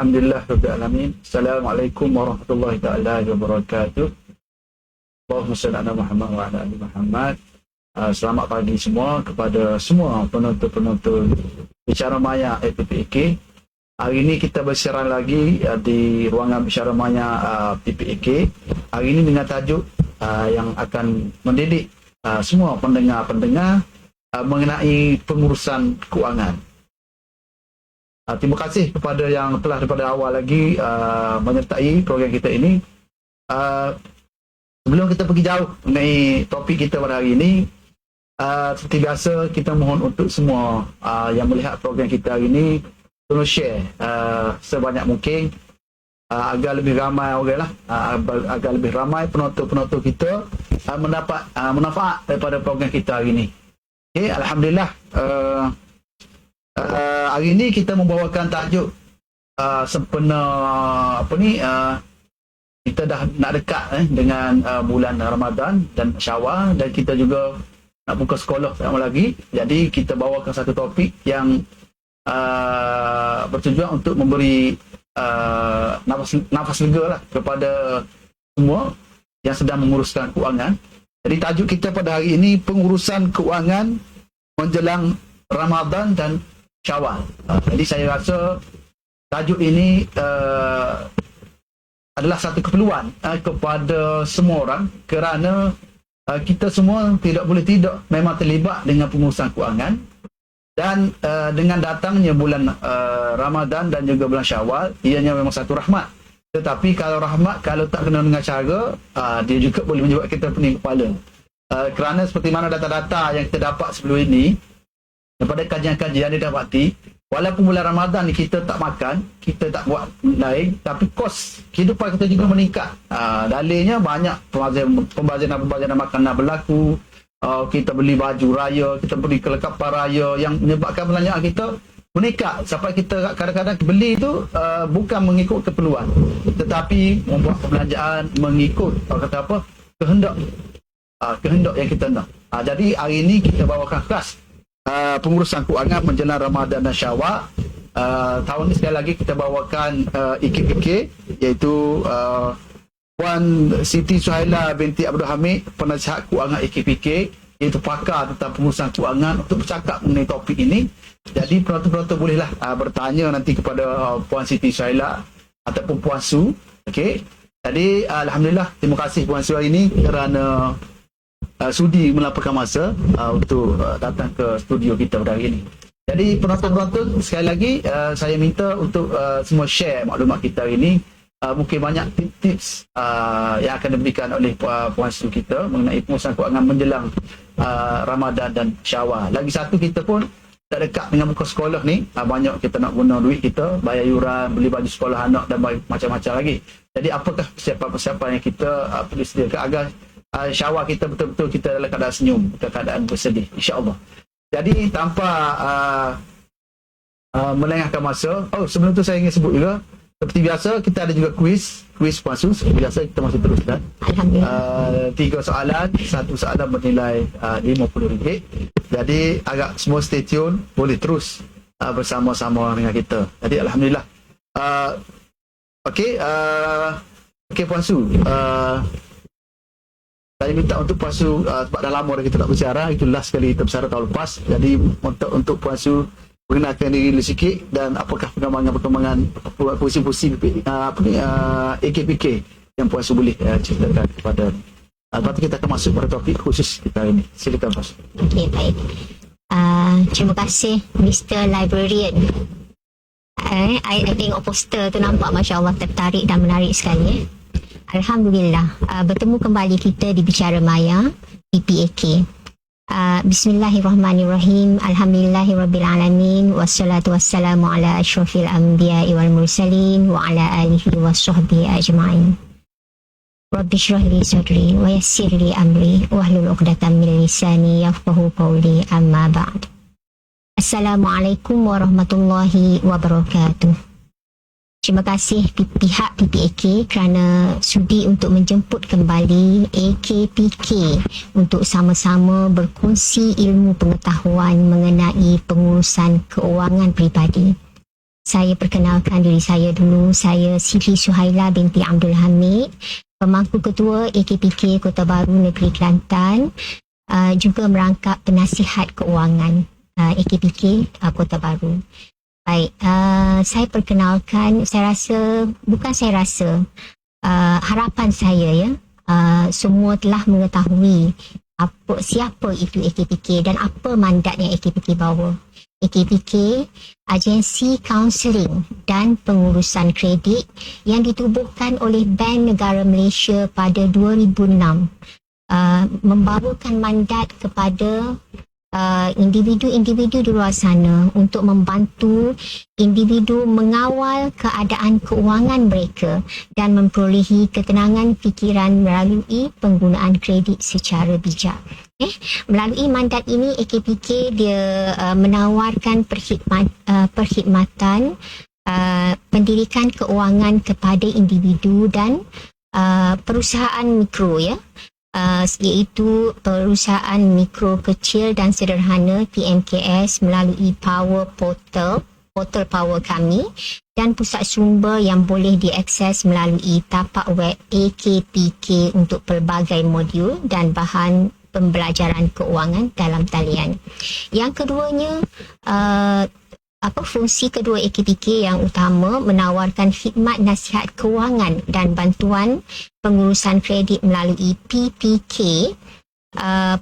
Alhamdulillah Rabbil Alamin. Assalamualaikum warahmatullahi ta'ala wabarakatuh. Allahumma salli ala Muhammad wa ala ali Muhammad. Selamat pagi semua kepada semua penonton-penonton Bicara Maya PPAK. Hari ini kita bersiaran lagi di ruangan Bicara Maya PPAK. Hari ini dengan tajuk yang akan mendidik semua pendengar-pendengar mengenai pengurusan keuangan. Terima kasih kepada yang telah daripada awal lagi menyertai program kita ini. Sebelum kita pergi jauh mengenai topik kita pada hari ini, seperti biasa kita mohon untuk semua yang melihat program kita hari ini tolong share sebanyak mungkin agar lebih ramai orang lah, agar lebih ramai penonton-penonton kita mendapat manfaat daripada program kita hari ini. Okay, Alhamdulillah. Hari ini kita membawakan tajuk sempena kita dah nak dekat dengan bulan Ramadan dan Syawal, dan kita juga nak buka sekolah tak lama lagi. Jadi kita bawakan satu topik yang bertujuan untuk memberi nafas lega lah kepada semua yang sedang menguruskan keuangan. Jadi tajuk kita pada hari ini pengurusan keuangan menjelang Ramadan dan Syawal. Jadi saya rasa tajuk ini adalah satu keperluan kepada semua orang, kerana kita semua tidak boleh tidak memang terlibat dengan pengurusan keuangan. Dan dengan datangnya bulan Ramadan dan juga bulan Syawal, ianya memang satu rahmat. Tetapi kalau rahmat, kalau tak kena dengan cara, dia juga boleh menyebabkan kita pening kepala. Kerana seperti mana data-data yang kita dapat sebelum ini, daripada kajian-kajian dia dapati, walaupun bulan Ramadan ni kita tak makan, kita tak buat lain, tapi kos kehidupan kita juga meningkat. Dalilnya banyak pembaziran makanan berlaku. Kita beli baju raya, kita beli kelengkapan raya yang menyebabkan belanjaan kita meningkat. Sampai kita kadang-kadang beli itu bukan mengikut keperluan, tetapi membuat perbelanjaan mengikut kehendak yang kita nak. Jadi hari ini kita bawakan khas pengurusan keuangan menjelang Ramadan dan Syawal. Tahun ini sekali lagi kita bawakan EKPK, iaitu Puan Siti Suhaila binti Abdul Hamid, penasihat keuangan EKPK, iaitu pakar tentang pengurusan keuangan, untuk bercakap mengenai topik ini. Jadi penonton-penonton bolehlah bertanya nanti kepada Puan Siti Suhaila ataupun Puan Su. Okey. Jadi Alhamdulillah, terima kasih Puan Su hari ini kerana sudi melaporkan masa untuk datang ke studio kita pada hari ini. Jadi penonton-penonton, sekali lagi saya minta untuk semua share maklumat kita hari ini. Mungkin banyak tips yang akan diberikan oleh Puan Su kita mengenai pengurusan keuangan menjelang Ramadan dan Syawal. Lagi satu, kita pun tak dekat dengan buka sekolah ni, banyak kita nak guna duit kita, bayar yuran, beli baju sekolah anak dan macam-macam lagi. Jadi apakah persiapan-persiapan yang kita perlu sediakan agar Syawal kita betul-betul kita dalam keadaan senyum, dalam keadaan bersedih, insya-Allah. Jadi tanpa melengahkan masa, sebelum tu saya ingin sebut juga, seperti biasa kita ada juga kuis Puan Su. Seperti biasa kita masih teruskan. Alhamdulillah. 3 soalan, satu soalan bernilai RM50. Jadi agak semua stay tune, boleh terus bersama-sama dengan kita. Jadi Alhamdulillah. Okey, Puan Su, saya minta untuk Puan Su, sebab dah lama dah kita tak bersiaran, itu last kali kita bersiaran tahun lepas. Jadi untuk Puan Su perkenalkan diri sikit, dan apakah perkembangan fungsi-fungsi EKPK yang Puan Su boleh ceritakan kepada. Lepas tu kita akan masuk pada topik khusus kita ini. Silakan Puan Su. Okey, baik. Terima kasih Mr. Librarian. I tengok poster tu nampak Masya Allah tertarik dan menarik sekali. Alhamdulillah, bertemu kembali kita di Bicara Maya PPAK. Bismillahirrahmanirrahim. Alhamdulillahirrabbilalamin. Wassalatu wassalamu ala asyrafil anbiya'i wal mursalin wa ala alihi wa sahbihi ajma'in. Rabbi syrah li sadri wa yassir li amri wahlul 'uqdatam min lisani yafqahu qawli, amma ba'd. Assalamualaikum warahmatullahi wabarakatuh. Terima kasih pihak PPAK kerana sudi untuk menjemput kembali AKPK untuk sama-sama berkongsi ilmu pengetahuan mengenai pengurusan keuangan peribadi. Saya perkenalkan diri saya dulu. Saya Siti Suhaila binti Abdul Hamid, pemangku ketua AKPK Kota Baru Negeri Kelantan, juga merangkap penasihat keuangan AKPK Kota Baru. Baik, saya perkenalkan, harapan saya semua telah mengetahui siapa itu AKPK dan apa mandat yang AKPK bawa. AKPK, Agensi Kaunseling dan Pengurusan Kredit yang ditubuhkan oleh Bank Negara Malaysia pada 2006, membawakan mandat kepada individu-individu di luar sana untuk membantu individu mengawal keadaan keuangan mereka dan memperolehi ketenangan fikiran melalui penggunaan kredit secara bijak. Melalui mandat ini AKPK dia menawarkan perkhidmatan pendidikan keuangan kepada individu dan perusahaan mikro, iaitu perusahaan mikro kecil dan sederhana PMKS melalui portal Power kami dan pusat sumber yang boleh diakses melalui tapak web AKPK untuk pelbagai modul dan bahan pembelajaran keuangan dalam talian. Yang keduanya, fungsi kedua AKPK yang utama menawarkan khidmat nasihat kewangan dan bantuan pengurusan kredit melalui PPK,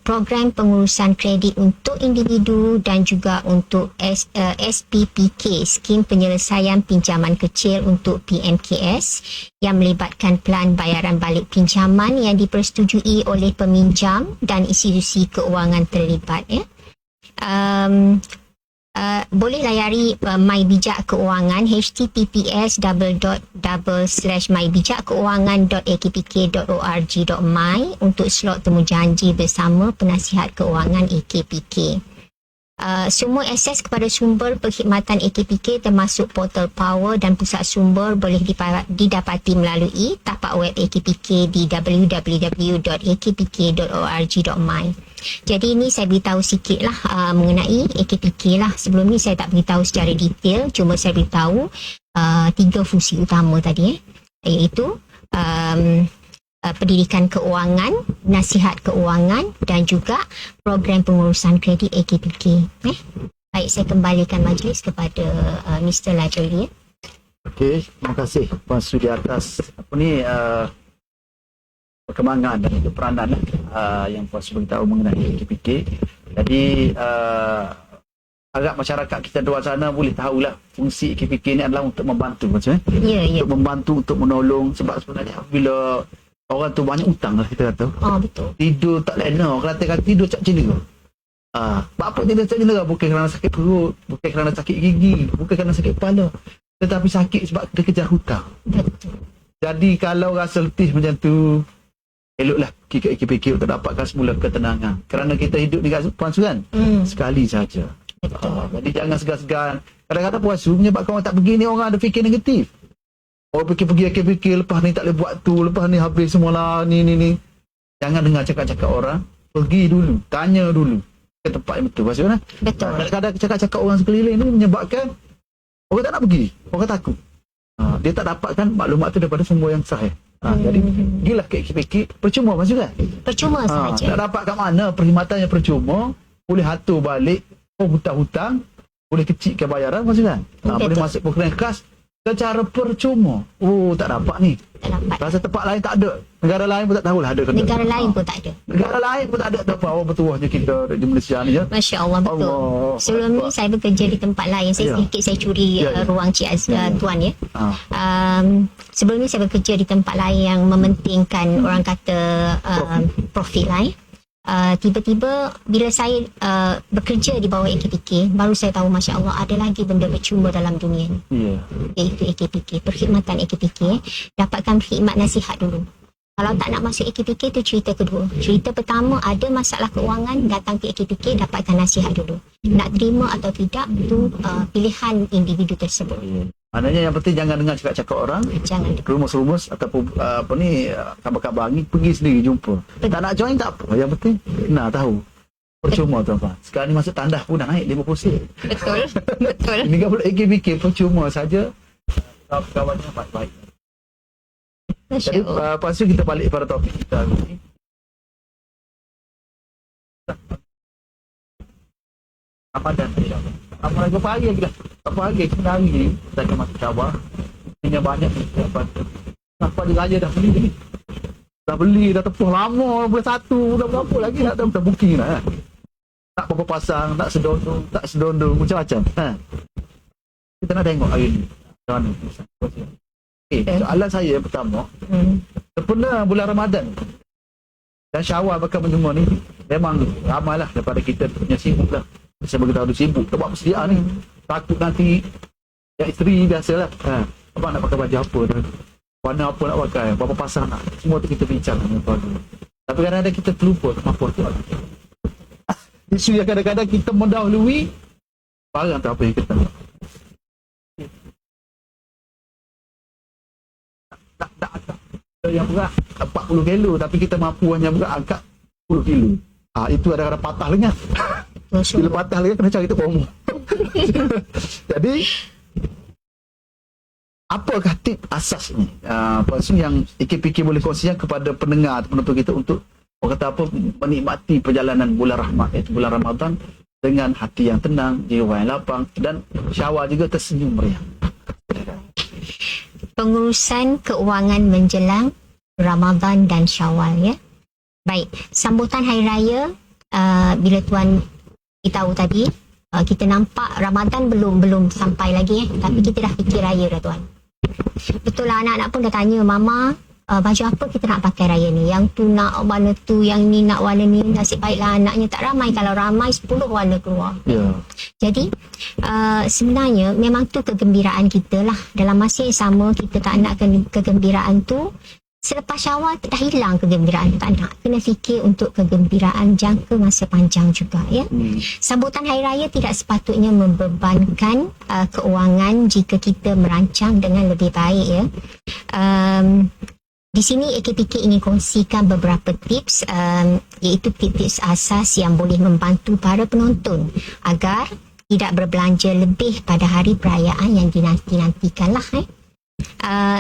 program pengurusan kredit untuk individu dan juga untuk SPPK, skim penyelesaian pinjaman kecil untuk PMKS yang melibatkan pelan bayaran balik pinjaman yang dipersetujui oleh peminjam dan institusi keuangan terlibat. Boleh layari My Bijak Keuangan https://mybijakkeuangan.akpk.org.my untuk slot temu janji bersama penasihat keuangan AKPK. Semua akses kepada sumber perkhidmatan AKPK termasuk portal Power dan pusat sumber boleh didapati melalui tapak web AKPK di www.akpk.org.my. Jadi ini saya beritahu sikit lah mengenai AKPK lah. Sebelum ni saya tak beritahu secara detail, cuma saya beritahu 3 fungsi utama tadi, iaitu pendidikan keuangan, nasihat keuangan dan juga program pengurusan kredit AKPK. Baik, saya kembalikan majlis kepada Mr. Librarian. Okey, terima kasih Puan Su di atas perkembangan dan peranan yang Puan Su beritahu mengenai AKPK. Jadi agak masyarakat kita di luar sana boleh tahulah fungsi AKPK ni adalah untuk membantu macam untuk membantu, untuk menolong. Sebab sebenarnya bila orang tu banyak hutang lah kita kata. Betul. Tidur tak lena, orang kata tidur tak cedera. Apa tidur tak cedera bukan kerana sakit perut, bukan kerana sakit gigi, bukan kerana sakit kepala, tetapi sakit sebab dia kejar hutang. Betul. Jadi kalau rasa letih macam tu, eloklah pergi ke AKPK untuk dapatkan semula ketenangan. Kerana kita hidup di Puan Su kan? Sekali saja. Jadi jangan segan-segan. Kadang-kadang Puan Su menyebabkan orang tak pergi ni, orang ada fikir negatif. Orang pergi AKPK, lepas ni tak boleh buat tu, lepas ni habis semualah ni. Jangan dengar cakap-cakap orang. Pergi dulu, tanya dulu ke tempat yang betul. Betul. Kadang-kadang cakap-cakap orang sekeliling ni menyebabkan orang tak nak pergi, orang takut. Dia tak dapatkan maklumat tu daripada sumber yang sahih. Jadi pergilah ke AKPK, percuma maksud kan? Percuma saja. Tak dapat kat mana, perkhidmatan yang percuma, boleh atur balik hutang-hutang, boleh kecilkan bayaran maksud kan? Boleh masuk program khas, secara percuma. Oh, tak dapat ni. Tak dapat. Rasa tempat lain tak ada. Negara lain pun tak tahulah ada ke tak. Negara lain pun tak ada. Negara lain pun tak ada. Tak apa. Awak bertuahnya kita di Malaysia ni ya. Masya Allah, betul. Allah. Sebelum ni saya bekerja di tempat lain. Saya Ya. sedikit saya curi Ya, ya. ruang Cik Tuan ya. Ah. Sebelum ni saya bekerja di tempat lain yang mementingkan orang kata profit lah ya. Tiba-tiba bila saya bekerja di bawah AKPK, baru saya tahu Masya Allah ada lagi benda percuma dalam dunia ni, Ya. iaitu AKPK, perkhidmatan AKPK. Dapatkan khidmat nasihat dulu. Kalau tak nak masuk AKPK, tu cerita kedua. Cerita pertama, ada masalah keuangan, datang ke AKPK, dapatkan nasihat dulu. Nak terima atau tidak, tu pilihan individu tersebut. Maknanya yang penting jangan dengar cakap-cakap orang, Jangan rumus-rumus ataupun kabar-kabar ni, pergi sendiri jumpa. Tak nak join tak apa, yang penting nak tahu. Percuma tuan-tuan. Sekarang ni masuk tandas pun dah naik 50 sen. Betul, betul. Ini kan pula AKBK percuma saja. Kawan-kawannya baik-baik. Masya Jadi Allah. lepas tu kita balik pada topik kita hari ni. Ramadan ni dah. Ramadan berapa hari lagi lah. Berapa hari, 9 hari ni. Kita akan masuk Syawal. Ini banyak ni. Kenapa dia raya dah beli ni? Dah beli, dah tepuh lama. Bulan 1, dah berapa lagi dah booking dah. Tak berapa pasang, tak sedondong, macam-macam. Kita nak tengok hari ni. Macam mana? Soalan saya yang pertama. Sempena bulan Ramadan dan Syawal bakal menyemua ni, memang ramai lah daripada kita punya sibuk lah. Sebab kita harus sibuk, kita buat persediaan ni. Takut nanti yang isteri biasalah. Abang nak pakai baju apa dah, warna apa nak pakai, berapa pasang nak, semua tu kita bincang dengan keluarga. Tapi kadang-kadang kita terlupa kemampuan tu. Isu yang kadang-kadang kita mendahului barang tu apa yang kita nak. Tak yang berat 40 kilo tapi kita mampu hanya berat angkat 10 kilo. Itu ada patah lengan. Bila patah lengan kena cari tu promo. Jadi apakah tip asas ni? Yang AKPK boleh kongsikan kepada pendengar atau penonton kita untuk orang kata apa, menikmati perjalanan bulan rahmat, iaitu bulan Ramadan dengan hati yang tenang, jiwa yang lapang dan Syawal juga tersenyum meriah. Pengurusan keuangan menjelang Ramadan dan Syawal ya. Baik, sambutan hari raya bila tuan beritahu tadi, kita nampak Ramadan belum sampai lagi tapi kita dah fikir raya dah tuan. Betul lah, anak-anak pun dah tanya mama, baju apa kita nak pakai raya ni, yang tu nak warna tu, yang ni nak warna ni. Nasib baiklah anaknya tak ramai, kalau ramai 10 warna keluar. Jadi sebenarnya memang tu kegembiraan kita lah. Dalam masa yang sama kita tak nak kegembiraan tu selepas Syawal dah hilang kegembiraan tu, tak nak. Kena fikir untuk kegembiraan jangka masa panjang juga ya. Sambutan hari raya tidak sepatutnya membebankan keuangan jika kita merancang dengan lebih baik ya. Di sini AKPK ingin kongsikan beberapa tips, iaitu tips asas yang boleh membantu para penonton agar tidak berbelanja lebih pada hari perayaan yang dinanti-nantikan lah.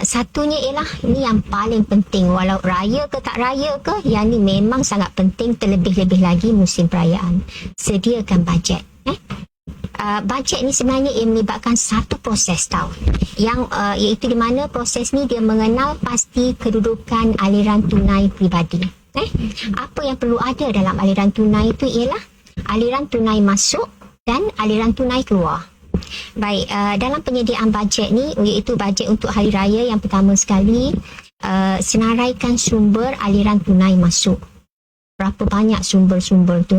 Satunya ialah, ini yang paling penting, walau raya ke tak raya ke, yang ni memang sangat penting, terlebih-lebih lagi musim perayaan. Sediakan bajet. Bajet ni sebenarnya ia melibatkan satu proses tau, yang iaitu di mana proses ni dia mengenal pasti kedudukan aliran tunai peribadi. Apa yang perlu ada dalam aliran tunai itu ialah aliran tunai masuk dan aliran tunai keluar. Baik, dalam penyediaan bajet ni, iaitu bajet untuk hari raya, yang pertama sekali senaraikan sumber aliran tunai masuk. Berapa banyak sumber-sumber tu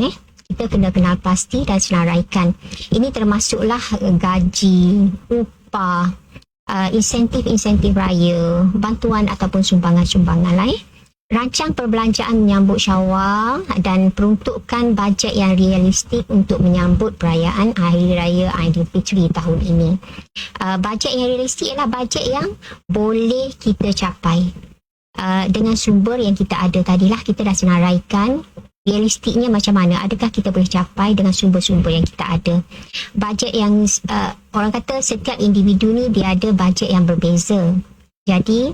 kita kena kenal pasti dan senaraikan. Ini termasuklah gaji, upah, insentif-insentif raya, bantuan ataupun sumbangan-sumbangan lain. Rancang perbelanjaan menyambut Syawal dan peruntukkan bajet yang realistik untuk menyambut perayaan Hari Raya Aidilfitri tahun ini. Bajet yang realistik ialah bajet yang boleh kita capai. Dengan sumber yang kita ada tadilah, kita dah senaraikan realistiknya macam mana, adakah kita boleh capai dengan sumber-sumber yang kita ada. Bajet yang orang kata setiap individu ni dia ada bajet yang berbeza. Jadi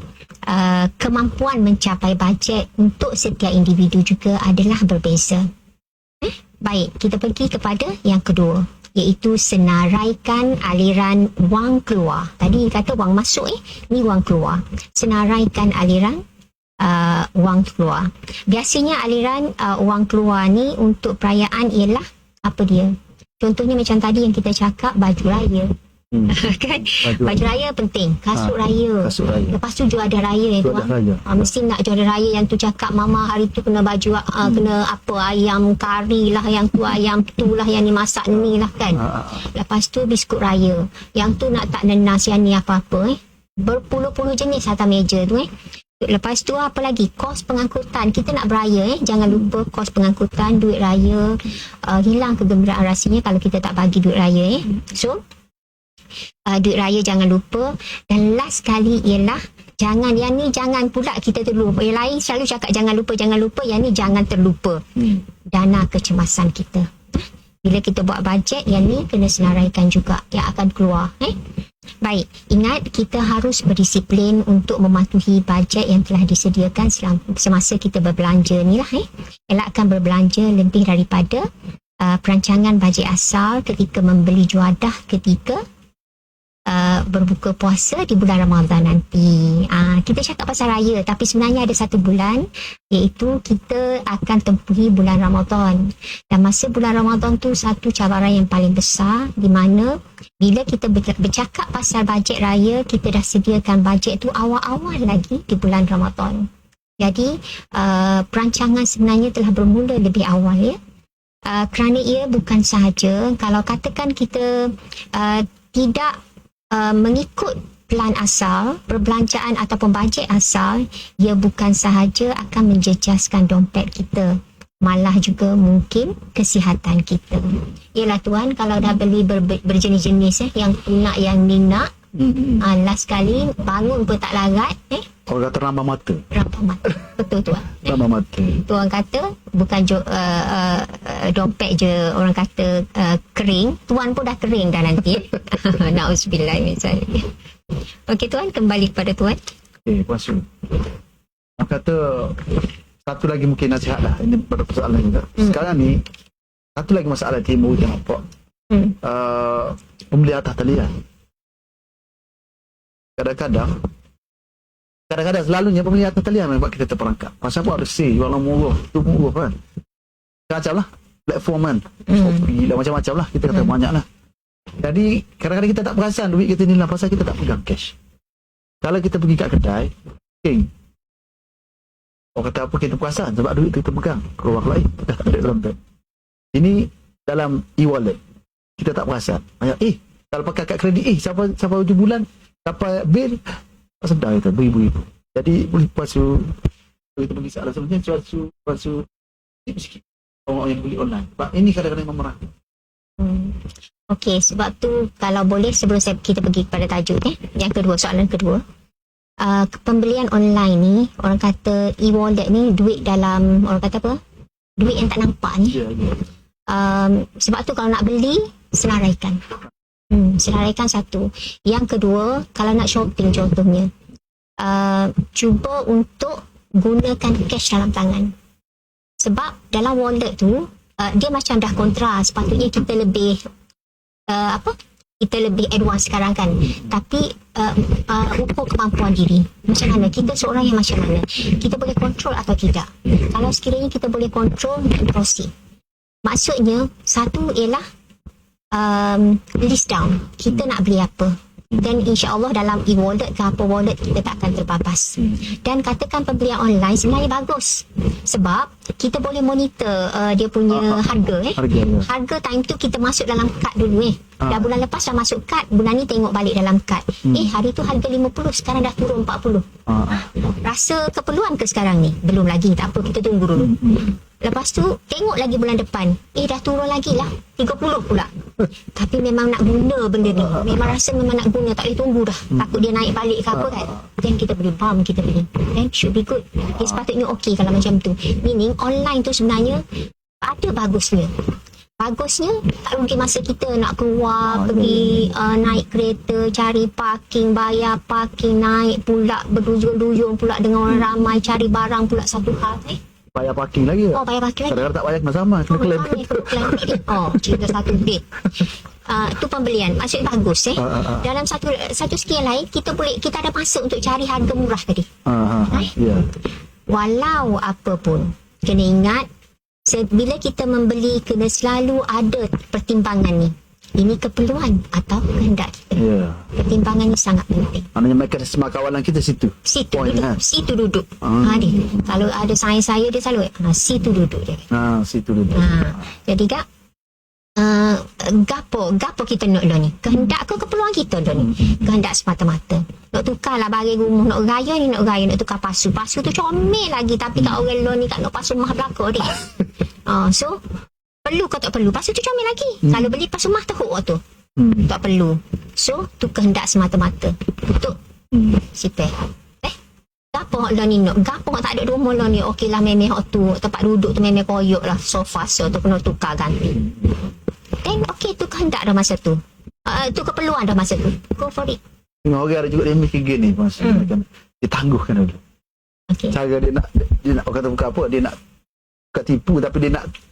kemampuan mencapai bajet untuk setiap individu juga adalah berbeza. Baik, kita pergi kepada yang kedua, iaitu senaraikan aliran wang keluar. Tadi kata wang masuk, ni wang keluar. Senaraikan aliran wang keluar. Biasanya aliran wang keluar ni untuk perayaan ialah apa dia? Contohnya macam tadi yang kita cakap, baju raya. Kan? Baju raya penting, kasut raya. Kasut raya. Lepas tu juara raya tu. Juara raya. Mesti nak juara raya yang tu cakap mama hari tu kena baju kena apa, ayam kari lah, yang tu ayam tu lah, yang ni masak ni lah kan. Lepas tu biskut raya. Yang tu nak tak nenas yang ni apa-apa berpuluh-puluh jenis atas meja tu Lepas tu apa lagi? Kos pengangkutan. Kita nak beraya jangan lupa kos pengangkutan, duit raya. Hilang kegembiraan rasanya kalau kita tak bagi duit raya So duit raya jangan lupa. Dan last kali ialah jangan, yang ni jangan pula kita terlupa. Yang lain selalu cakap jangan lupa, yang ni jangan terlupa. Dana kecemasan kita. Bila kita buat bajet, yang ni kena senaraikan juga yang akan keluar. Baik, ingat kita harus berdisiplin untuk mematuhi bajet yang telah disediakan semasa kita berbelanja ni lah. Elakkan berbelanja lebih daripada perancangan bajet asal ketika membeli juadah ketika berbuka puasa di bulan Ramadan nanti. Kita cakap pasal raya, tapi sebenarnya ada satu bulan iaitu kita akan tempuhi bulan Ramadan. Dan masa bulan Ramadan tu satu cabaran yang paling besar, di mana bila kita bercakap pasal bajet raya, kita dah sediakan bajet tu awal-awal lagi di bulan Ramadan. Jadi perancangan sebenarnya telah bermula lebih awal kerana ia bukan sahaja kalau katakan kita tidak mengikut plan asal, perbelanjaan ataupun bajet asal, ia bukan sahaja akan menjejaskan dompet kita, malah juga mungkin kesihatan kita. Yalah tuan, kalau dah beli berjenis-jenis yang nak yang ni nak, last kali bangun pun tak larat Orang kata rambah mata. Rambah mata. Betul tuan. Rambah mata. Tuan kata bukan dompet je orang kata kering, tuan pun dah kering dah nanti. Nauzubillah misalnya. Okey tuan, kembali kepada tuan. Puan Su. Orang kata satu lagi mungkin nasihat lah. Ini pada persoalan juga. Sekarang ni satu lagi masalah timbul kita nampak. Pembeli atas talian. Kadang-kadang selalunya pembeli atas talian memang buat kita terperangkap. Pasal apa ada say, jualan murah, tu murah kan. Macam lah platform kan. Shopee lah, macam-macam lah. Kita kata banyak lah. Jadi kadang-kadang kita tak perasan duit kita ni lah pasal kita tak pegang cash. Kalau kita pergi kat kedai, orang kata apa kita perasan sebab duit tu kita pegang. Keluar lain, dah tak ada dalam beg. Ini dalam e-wallet. Kita tak perasan. Kalau pakai kad kredit, siapa hujung bulan, dapat bil, sedar itu, beribu-ribu. Jadi boleh puasu kita bagi salah sebenarnya puasu sikit orang yang beli online. Sebab ini kadang-kadang memerah. Okey, sebab tu kalau boleh sebelum kita pergi kepada tajuk yang kedua, soalan kedua, pembelian online ni, orang kata e-wallet ni duit dalam, orang kata apa? Duit yang tak nampak ni. Sebab tu kalau nak beli, senaraikan. Senaraikan satu. Yang kedua, kalau nak shopping contohnya, cuba untuk gunakan cash dalam tangan. Sebab dalam wallet tu dia macam dah kontra. Sepatutnya kita lebih kita lebih advance sekarang kan. Tapi ukur kemampuan diri. Macam mana? Kita seorang yang macam mana? Kita boleh kontrol atau tidak? Kalau sekiranya kita boleh kontrol, proceed. Maksudnya satu ialah list down kita nak beli apa, dan insya-Allah dalam e-wallet ke apa wallet kita tak akan terbabas. Dan katakan pembelian online sebenarnya bagus sebab kita boleh monitor dia punya harga time tu kita masuk dalam kad dulu dah bulan lepas dah masuk kad, bulan ni tengok balik dalam kad hari tu harga 50, sekarang dah turun 40. Rasa keperluan ke sekarang ni? Belum lagi, tak apa, kita tunggu dulu. Lepas tu tengok lagi bulan depan, dah turun lagi lah 30 pula. Tapi memang nak guna benda ni, memang rasa memang nak guna, tak boleh tunggu dah, takut dia naik balik ke apa kan. Then kita beli, kita beli, then should be good. Dia sepatutnya okey kalau macam tu. Meaning online tu sebenarnya ada bagusnya tak rugi masa kita nak keluar pergi naik kereta, cari parking, bayar parking, naik pula berduyun-duyun pula dengan orang ramai, cari barang pula satu hal Bayar parking lagi tak? Oh, bayar parking lagi. Kadang-kadang tak bayar kena sama. Kena klaim. Klaim kredit. Oh, cerita satu bit. Tu pembelian. Maksudnya bagus Dalam satu segi yang lain, kita ada masa untuk cari harga murah tadi. Ya. Walau apa pun, kena ingat, bila kita membeli, kena selalu ada pertimbangan ni. Ini keperluan atau kehendak kita. Ya. Pertimbangan ni sangat penting. Maknanya mekanisme kawalan kita situ. Situ Point, duduk. kan? Situ duduk. Dia. Kalau ada saya dia selalu situ duduk dia. Situ dulu. Jadi gapo kita nak dah ni? Kehendak ke keperluan kita dah ni? Kehendak semata-mata. Nak tukarlah barang rumah, nak raya, nak tukar pasu. Pasu tu comel lagi, tapi kat orang luar ni kat nak pasu rumah belakang dia. So perlu ke tak perlu? Pasu tu comel lagi. Kalau beli pasu rumah teruk tu. Tak perlu. So tu kehendak semata-mata untuk sipeh. Gapo hak lah ni nak? Gapo hak tak ada rumah lah ni? Okey lah memeh hak tu, tempat duduk tu memeh koyok lah, sofa so tu kena tukar ganti. Then okey tu kehendak dah masa tu. Tu keperluan dah masa tu. Go for it. Tengok orang ada juga dia mikir gini, maksudnya kan dia tangguhkan dulu. Okey. Cara dia nak orang kata bukan apa, dia nak bukan tipu, tapi dia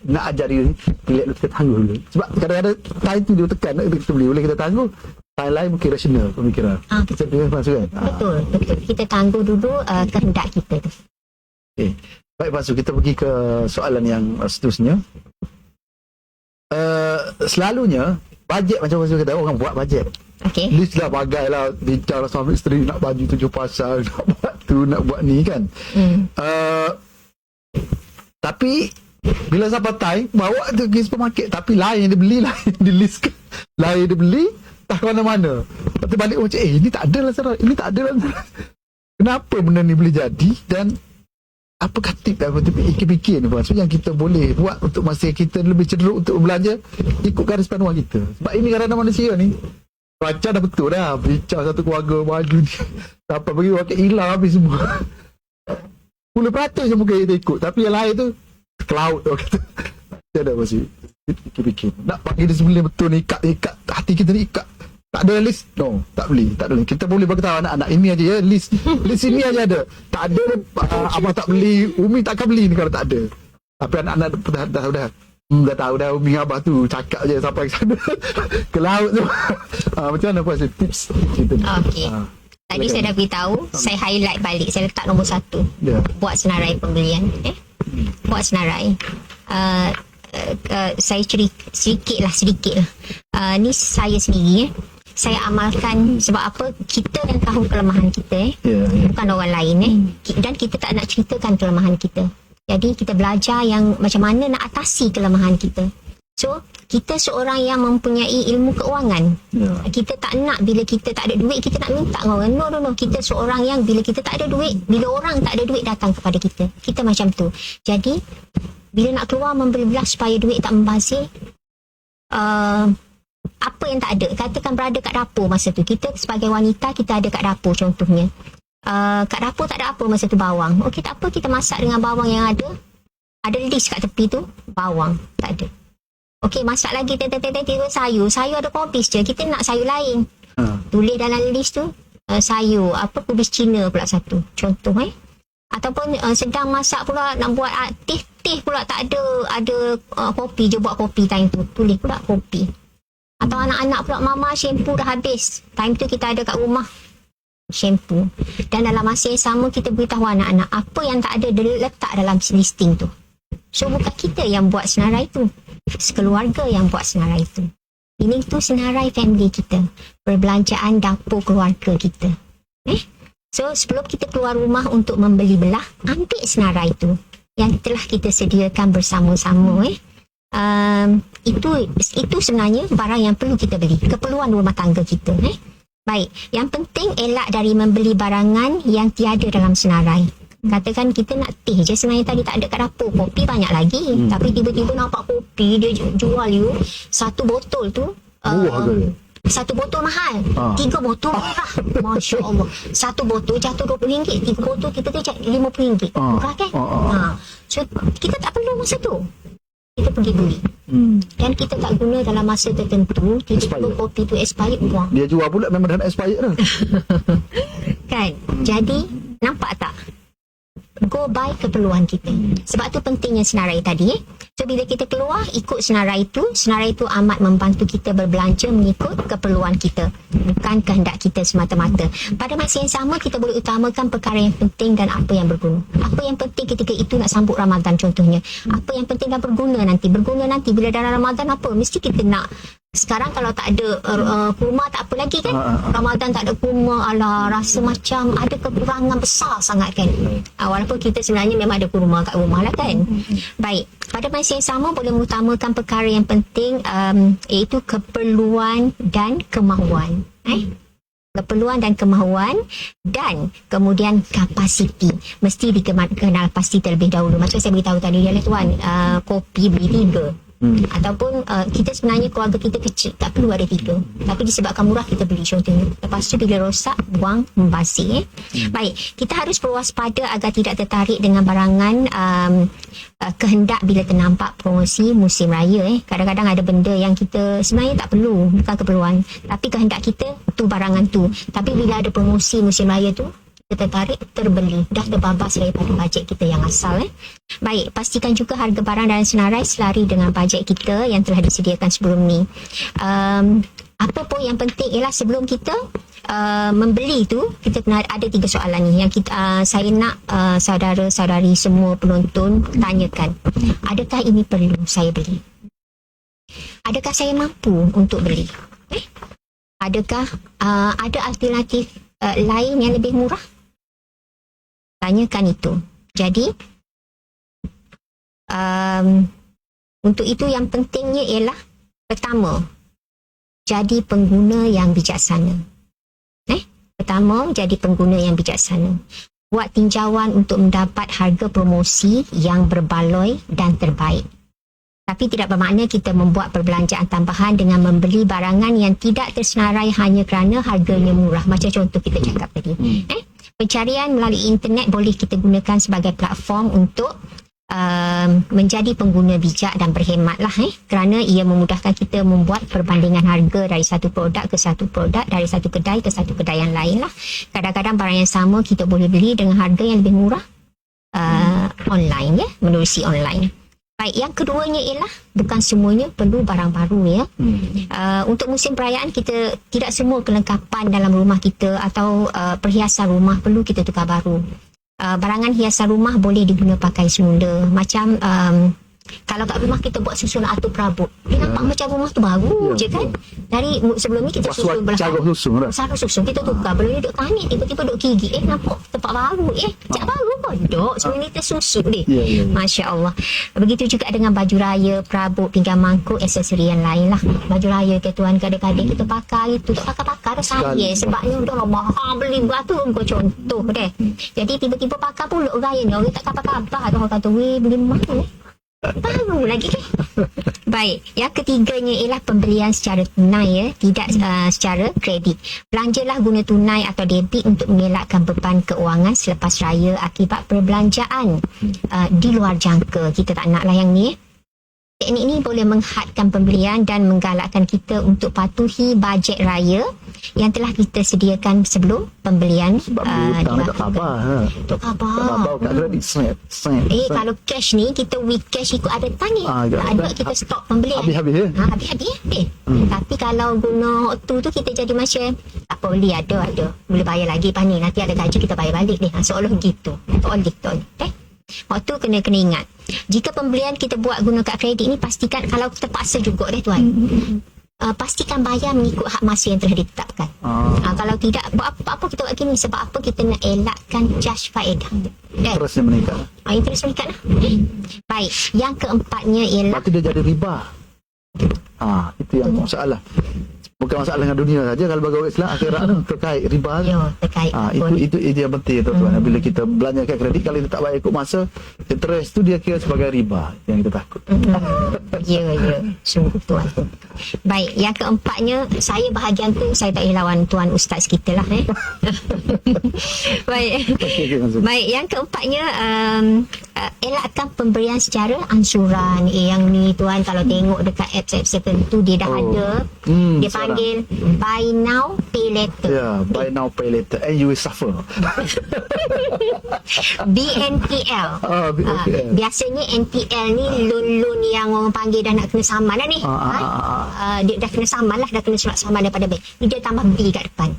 nak ajar diri kita tangguh dulu. Sebab kadang-kadang time tu dia tekan kita beli, boleh kita tangguh. Time lain mungkin rasional pemikiran. Betul. Kita masuk kan? Betul. Kita tangguh dulu kehendak kita tu. Okay. Baik, Pasu, kita pergi ke soalan yang seterusnya. Selalunya bajet, macam Pasu kata, orang buat bajet. Okey. List lah, bagai lah, bincang lah suami isteri, nak baju 7 pasal, nak buat tu, nak buat ni kan. Tapi bila sampai time, bawa tu pergi supermarket, tapi lain dia beli, lain dia list, lain dia beli, tak ke mana-mana. Lepas tu balik macam, ini tak ada lah Sarah, ini tak ada lah Sarah. Kenapa benda ni boleh jadi, dan apakah tip yang aku fikir ni maksudnya yang kita boleh buat untuk masa kita lebih cenderung untuk belanja ikut garis panduan kita. Sebab ini kerana manusia ni baca dah betul dah, bincang satu keluarga baju ni sampai bagi wakil hilang habis semua. 10% je mungkin kita ikut, tapi yang lain tu cloud tu kata. Dia ada masih fikir nak bagi dia sebenarnya betul ni, ikat hati kita ni, ikat. Tak ada list, no, tak beli. Kita boleh beritahu anak-anak, ini aja ya, list ini aja ada. Tak ada, abang tak beli, Umi takkan beli ni kalau tak ada. Tapi anak-anak dah tahu dah, Umi abah tu cakap je sampai ke sana. Ke laut tu. Macam mana puas tips kita ni? Okey. Tadi saya dah beritahu, saya highlight balik, saya letak nombor 1. Buat senarai pembelian. Buat senarai. Saya sedikit lah. Ni saya sendiri saya amalkan. Sebab apa? Kita yang tahu kelemahan kita bukan orang lain dan kita tak nak ceritakan kelemahan kita. Jadi kita belajar yang macam mana nak atasi kelemahan kita. So kita seorang yang mempunyai ilmu keuangan. Kita tak nak bila kita tak ada duit kita nak minta dengan orang. No. Kita seorang yang bila kita tak ada duit, bila orang tak ada duit datang kepada kita, kita macam tu. Jadi bila nak keluar membeli belah supaya duit tak membazir, apa yang tak ada, katakan berada kat dapur masa tu, kita sebagai wanita kita ada kat dapur contohnya, kat dapur tak ada apa masa tu, bawang. Okey, tak apa, kita masak dengan bawang yang ada list kat tepi tu, bawang tak ada. Okey, masak lagi tiba sayur ada kubis je, kita nak sayur lain, tulis dalam list tu sayur apa, kubis Cina pula satu contoh. Ataupun sedang masak pula nak buat teh pula tak ada kopi je, buat kopi time tu, tulis pula kopi. Atau anak-anak pula, mama shampoo dah habis, time tu kita ada kat rumah shampoo. Dan dalam masa yang sama kita beritahu anak-anak apa yang tak ada dia letak dalam listing tu. So bukan kita yang buat senarai tu, sekeluarga yang buat senarai tu. Ini tu senarai family kita, perbelanjaan dapur keluarga kita. So sebelum kita keluar rumah untuk membeli belah, ambil senarai tu yang telah kita sediakan bersama-sama. Itu sebenarnya barang yang perlu kita beli, keperluan rumah tangga kita. Baik, yang penting elak dari membeli barangan yang tiada dalam senarai. Katakan kita nak teh je sebenarnya tadi tak ada kat dapur, kopi banyak lagi, tapi tiba-tiba nampak kopi dia jual satu botol tu satu botol mahal, 3 botol murah. Masya Allah, satu botol jatuh RM20, 3 botol kita tu RM50, murah kan? So kita tak perlu masa tu, kita pergi beli dan kita tak guna dalam masa tertentu, tiba-tiba kopi tu expired, buang. Dia jual pula memang dah expired dah. Kan? Jadi nampak tak go by keperluan kita. Sebab tu pentingnya senarai tadi. So bila kita keluar ikut senarai itu amat membantu kita berbelanja mengikut keperluan kita, bukan kehendak kita semata-mata. Pada masa yang sama kita boleh utamakan perkara yang penting dan apa yang berguna. Apa yang penting ketika itu nak sambut Ramadan contohnya. Apa yang penting dan berguna nanti bila dalam Ramadan apa mesti kita nak. Sekarang kalau tak ada kurma tak apa lagi kan. Ramadan tak ada kurma, alah rasa macam ada kekurangan besar sangat kan. Walaupun kita sebenarnya memang ada kurma kat rumah lah kan. Baik, pada masa yang sama boleh mengutamakan perkara yang penting, iaitu keperluan dan kemahuan. Keperluan dan kemahuan, dan kemudian kapasiti. Mesti dikenal pasti terlebih dahulu. Macam saya beritahu tadi tuan, kopi beli 3. Ataupun kita sebenarnya keluarga kita kecil, tak perlu ada 3, tapi disebabkan murah kita beli contohnya. Lepas tu bila rosak, buang, membazir. Baik, kita harus berwaspada agar tidak tertarik dengan barangan kehendak bila ternampak promosi musim raya. Kadang-kadang ada benda yang kita sebenarnya tak perlu, bukan keperluan, tapi kehendak kita tu barangan tu, tapi bila ada promosi musim raya tu tertarik, terbeli, dah terbabas daripada bajet kita yang asal. Baik, pastikan juga harga barang dan senarai selari dengan bajet kita yang telah disediakan sebelum ni. Apa pun yang penting ialah sebelum kita membeli tu, kita kena ada 3 soalan ni yang kita, saya nak saudara-saudari semua penonton tanyakan. Adakah ini perlu saya beli? Adakah saya mampu untuk beli? Adakah ada alternatif lain yang lebih murah? Tanyakan itu. Jadi untuk itu yang pentingnya ialah pertama, jadi pengguna yang bijaksana. Pertama, jadi pengguna yang bijaksana. Buat tinjauan untuk mendapat harga promosi yang berbaloi dan terbaik. Tapi tidak bermakna kita membuat perbelanjaan tambahan dengan membeli barangan yang tidak tersenarai hanya kerana harganya murah. Macam contoh kita cakap tadi. Pencarian melalui internet boleh kita gunakan sebagai platform untuk menjadi pengguna bijak dan berhemat lah, kerana ia memudahkan kita membuat perbandingan harga dari satu produk ke satu produk, dari satu kedai ke satu kedai yang lain lah. Kadang-kadang barang yang sama kita boleh beli dengan harga yang lebih murah online, menerusi online. Baik, yang keduanya ialah bukan semuanya perlu barang baru ya. Untuk musim perayaan kita tidak semua kelengkapan dalam rumah kita atau perhiasan rumah perlu kita tukar baru. Barangan hiasan rumah boleh diguna pakai semula. Macam kalau kat rumah kita buat susun atau perabot, dia nampak macam rumah tu baru je kan. Dari sebelum ni kita susun cara susun kita tukar, belum ni duk tanik, tiba-tiba duk gigi, nampak tempat baru, macam baru pun duk sebelum ni tersusuk dia. Masya Allah. Begitu juga dengan baju raya, perabot, pinggan mangkuk, aksesori yang lain lah. Baju raya ke tuan, kadang-kadang kita pakai itu tak pakai-pakai dah saya, sebabnya dah mahal beli batu kau contoh deh. Jadi tiba-tiba pakai pula raya ni, orang tak kabar-kabar, orang kata weh beli mana baru lagi kan. Baik, yang ketiganya ialah pembelian secara tunai ya, tidak secara kredit. Belanjalah guna tunai atau debit untuk mengelakkan beban keuangan selepas raya akibat perbelanjaan di luar jangka. Kita tak naklah yang ni. Teknik ini boleh menghadkan pembelian dan menggalakkan kita untuk patuhi bajet raya yang telah kita sediakan sebelum pembelian. Sebab hutang tak khabar. Tak khabar kat kredit snap. Kalau cash ni kita with cash ikut ada tani. Tak ada kita stok pembelian. Habis-habis ya. Habis-habis ya. Tapi kalau guna auto tu kita jadi macam tak apa beli ada. Boleh bayar lagi lepas ni. Nanti ada gaji kita bayar balik deh. Seolah gitu. Tol. Waktu kena ingat. Jika pembelian kita buat guna kad kredit ni, pastikan kalau terpaksa juga deh tuan. Pastikan bayar mengikut hak masa yang telah ditetapkan. Kalau tidak, buat apa kita buat gini? Sebab apa kita nak elakkan charge faedah. Interestnya meningkat. Interest meningkat lah. Baik, yang keempatnya ialah berarti dia jadi riba. Itu yang masalah. Bukan masalah dengan dunia saja, kalau bagi orang Islam akhirat tu terkait riba. Terkait. Itu yang penting tuan-tuan. Bila kita belanjakan kredit, kalau kita tak bayar ikut masa, interest tu dia kira sebagai riba yang kita takut. Ya. Sungguh tuan. Baik, yang keempatnya, saya bahagian tu saya tak boleh lawan tuan ustaz kita lah. Baik. Baik, yang keempatnya elakkan pemberian secara ansuran. Yang ni tuan, kalau tengok dekat apps tertentu dia dah ada. Dia panggil panggil buy now pay later. Buy now pay later and you will suffer. BNPL. BNPL. Biasanya NPL ni loan yang orang panggil dah nak kena saman dah ni. Dia dah kena saman lah, dah kena surat saman daripada bank. Ni dia tambah B kat depan.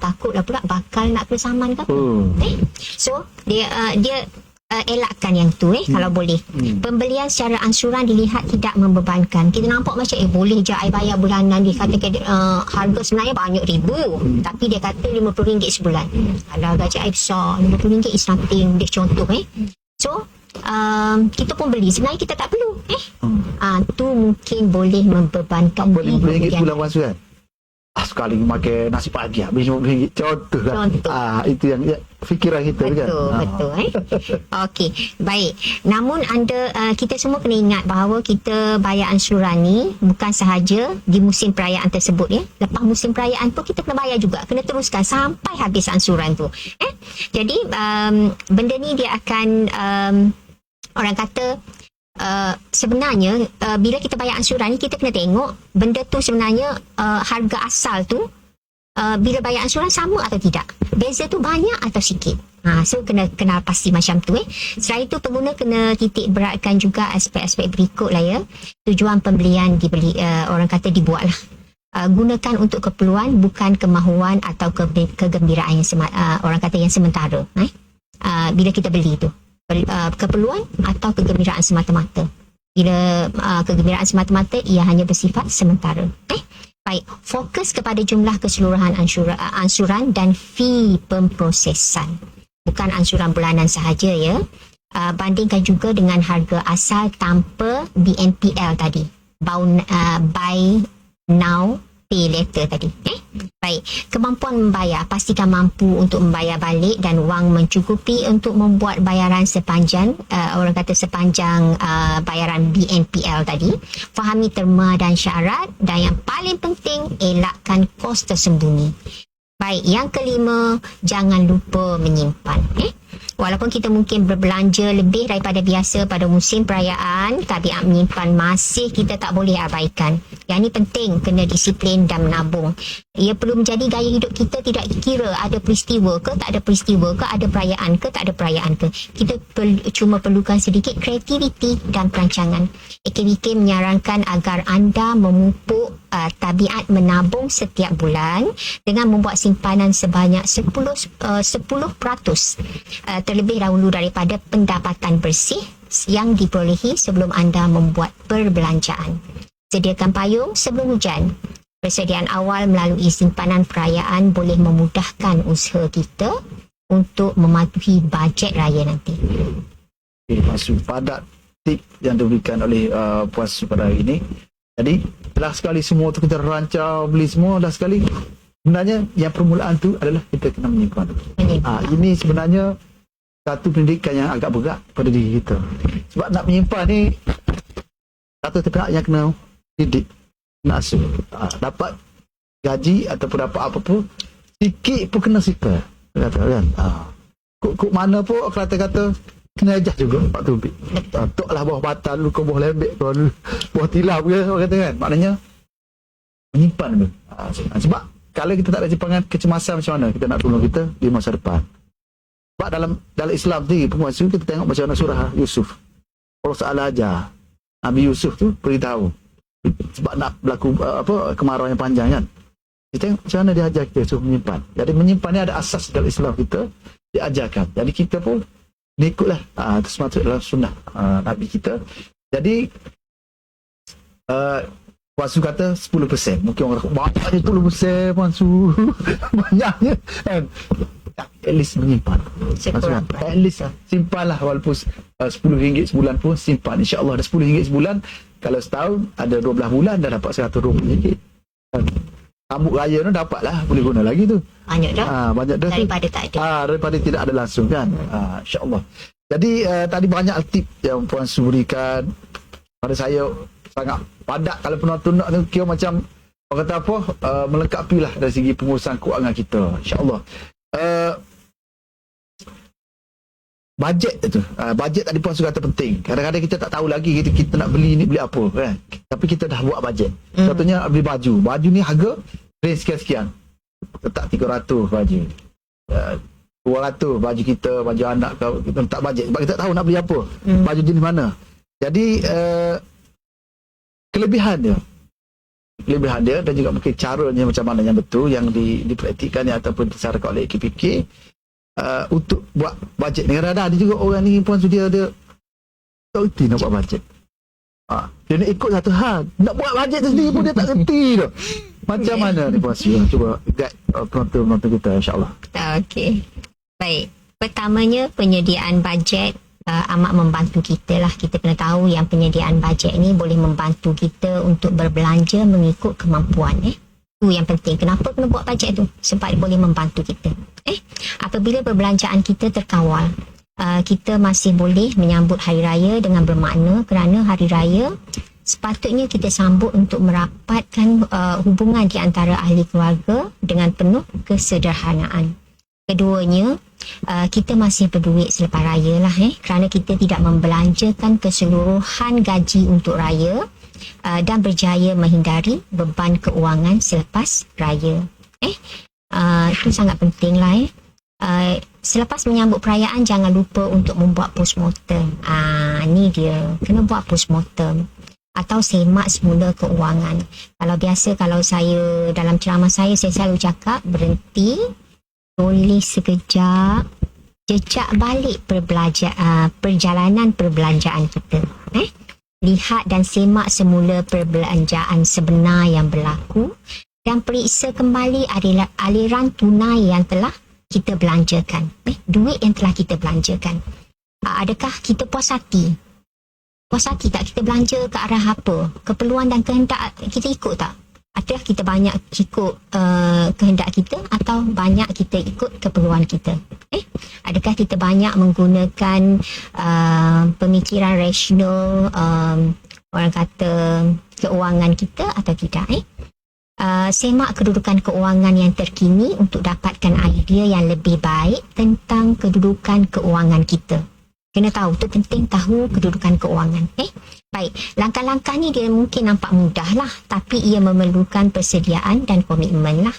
Takutlah pula bakal nak kena saman ke apa. So dia elakkan yang tu kalau boleh. Pembelian secara ansuran dilihat tidak membebankan. Kita nampak macam boleh je I bayar bulanan. Dia kata harga sebenarnya banyak ribu, tapi dia kata RM50 sebulan. Alah, gaji I besar, RM50 is nothing. Dia contoh so kita pun beli, sebenarnya kita tak perlu tu mungkin boleh membebankan RM50 sebulan ansuran. Sekali makan nasi pagi habis RM50. Contoh kan. Itu yang fikiran kita kan. Betul. Okey, baik. Namun kita semua kena ingat bahawa kita bayar ansuran ni bukan sahaja di musim perayaan tersebut Lepas musim perayaan pun kita kena bayar juga. Kena teruskan sampai habis ansuran tu. Jadi benda ni dia akan orang kata sebenarnya bila kita bayar ansuran ni kita kena tengok benda tu sebenarnya harga asal tu bila bayar ansuran sama atau tidak, beza tu banyak atau sikit. So kena pasti macam tu Selain itu pengguna kena titik beratkan juga aspek-aspek berikut lah tujuan pembelian orang kata dibuat lah. Gunakan untuk keperluan bukan kemahuan atau kegembiraan yang orang kata yang sementara. Bila kita beli tu keperluan atau kegembiraan semata-mata. Bila kegembiraan semata-mata ia hanya bersifat sementara. Baik, fokus kepada jumlah keseluruhan ansuran dan fee pemprosesan. Bukan ansuran bulanan sahaja bandingkan juga dengan harga asal tanpa BNPL tadi. Buy now pay later tadi. Baik, kemampuan membayar, pastikan mampu untuk membayar balik dan wang mencukupi untuk membuat bayaran sepanjang bayaran BNPL tadi. Fahami terma dan syarat, dan yang paling penting elakkan kos tersembunyi. Baik, yang kelima, jangan lupa menyimpan. Walaupun kita mungkin berbelanja lebih daripada biasa pada musim perayaan, tabiat menyimpan masih kita tak boleh abaikan. Yang ini penting, kena disiplin dan menabung. Ia perlu menjadi gaya hidup kita, tidak kira ada peristiwa ke, tak ada peristiwa ke, ada perayaan ke, tak ada perayaan ke. Kita cuma perlukan sedikit kreativiti dan perancangan. AKBK menyarankan agar anda memupuk tabiat menabung setiap bulan dengan membuat simpanan sebanyak 10% terlebih dahulu daripada pendapatan bersih yang diperolehi sebelum anda membuat perbelanjaan. Sediakan payung sebelum hujan. Persediaan awal melalui simpanan perayaan boleh memudahkan usaha kita untuk mematuhi bajet raya nanti. Maksud padat tip yang diberikan oleh Puan Su pada hari ini. Jadi telah sekali semua tu kita rancang beli semua dah sekali. Sebenarnya yang permulaan tu adalah kita kena menyimpan. Ini sebenarnya satu pendidikan yang agak berat pada diri kita. Sebab nak menyimpan ni satu pihak yang kena didik, kena asuh. Dapat gaji ataupun dapat apa pun, sikit pun kena sipar. Kata kan. Kok mana pun kata-kata kena ajar juga Pak Tubik. Tok lah bawah batal lu, bawah lembek kau, bawah tilam ke orang kata kan. Maknanya menyimpan tu. Sebab kalau kita tak ada simpangan, kecemasan macam mana kita nak tolong kita di masa depan. Sebab dalam Islam sendiri penguasa kita tengok macam mana surah Yusuf. Allah Taala ajar Nabi Yusuf tu beritahu sebab nak berlaku kemarau yang panjang kan. Kita tengok macam mana dia ajar kita suruh menyimpan. Jadi menyimpan ni ada asas dalam Islam kita diajarkan. Jadi kita pun ikutlah itu semata dalam sunnah Nabi kita. Jadi Puan Su kata 10%. Mungkin orang kata banyaknya 10% Puan Su. Banyaknya kan. At least menyimpan. At least simpanlah walaupun RM10 sebulan pun simpan. InsyaAllah ada RM10 sebulan. Kalau setahun ada 12 bulan dah dapat RM120. Sambut raya tu dapatlah, boleh guna lagi tu. Banyak dah. Banyak dah daripada tu. tak ada. Daripada tidak ada langsung kan. InsyaAllah. Jadi tadi banyak tip yang Puan Su berikan pada saya, sangat padat. Kalau penonton nak kira macam orang kata apa, melengkapi lah dari segi pengurusan kewangan kita, insyaAllah. Bajet tu, bajet tadi Puan Su kata penting. Kadang-kadang kita tak tahu lagi kita nak beli ni, beli apa kan. Tapi kita dah buat bajet. Contohnya beli baju. Baju ni harga range sekian-sekian. Letak 300 baju. 200 baju kita, baju anak kita letak bajet. Sebab kita tak tahu nak beli apa. Baju jenis mana. Jadi kelebihan dia dan juga mungkin caranya macam mana yang betul yang dipraktikkan ataupun disarakan oleh KPK untuk buat bajet. Kadang-kadang ada juga orang ni puan dia tak reti nak buat bajet. Dia nak ikut satu hal, nak buat bajet tu sendiri pun dia tak reti tu. Macam mana ni puan Sri? Cuba guide penonton kita, insyaAllah. Okey. Baik. Pertamanya, penyediaan bajet amat membantu kita lah. Kita kena tahu yang penyediaan bajet ni boleh membantu kita untuk berbelanja mengikut kemampuan. Itu yang penting. Kenapa kena buat bajet tu? Sebab boleh membantu kita. Apabila perbelanjaan kita terkawal, kita masih boleh menyambut hari raya dengan bermakna, kerana hari raya sepatutnya kita sambut untuk merapatkan hubungan di antara ahli keluarga dengan penuh kesederhanaan. Keduanya, kita masih berduit selepas raya lah, kerana kita tidak membelanjakan keseluruhan gaji untuk raya dan berjaya menghindari beban keuangan selepas raya. Itu sangat penting lah. Selepas menyambut perayaan, jangan lupa untuk membuat postmortem. Ni dia, kena buat postmortem atau semak semula keuangan. Kalau saya dalam ceramah saya selalu cakap, berhenti, tulis sekejap, jejak balik perjalanan perbelanjaan kita. Lihat dan semak semula perbelanjaan sebenar yang berlaku dan periksa kembali aliran tunai yang telah kita belanjakan. Duit yang telah kita belanjakan. Adakah kita puas hati? Puas hati tak kita belanja ke arah apa? Keperluan dan kehendak kita ikut tak? Adakah kita banyak ikut kehendak kita atau banyak kita ikut keperluan kita? Adakah kita banyak menggunakan pemikiran rasional, orang kata keuangan kita atau tidak? Semak kedudukan keuangan yang terkini untuk dapatkan idea yang lebih baik tentang kedudukan keuangan kita. Kena tahu, tu penting tahu kedudukan keuangan. Baik, langkah-langkah ni dia mungkin nampak mudah lah, tapi ia memerlukan persediaan dan komitmen lah.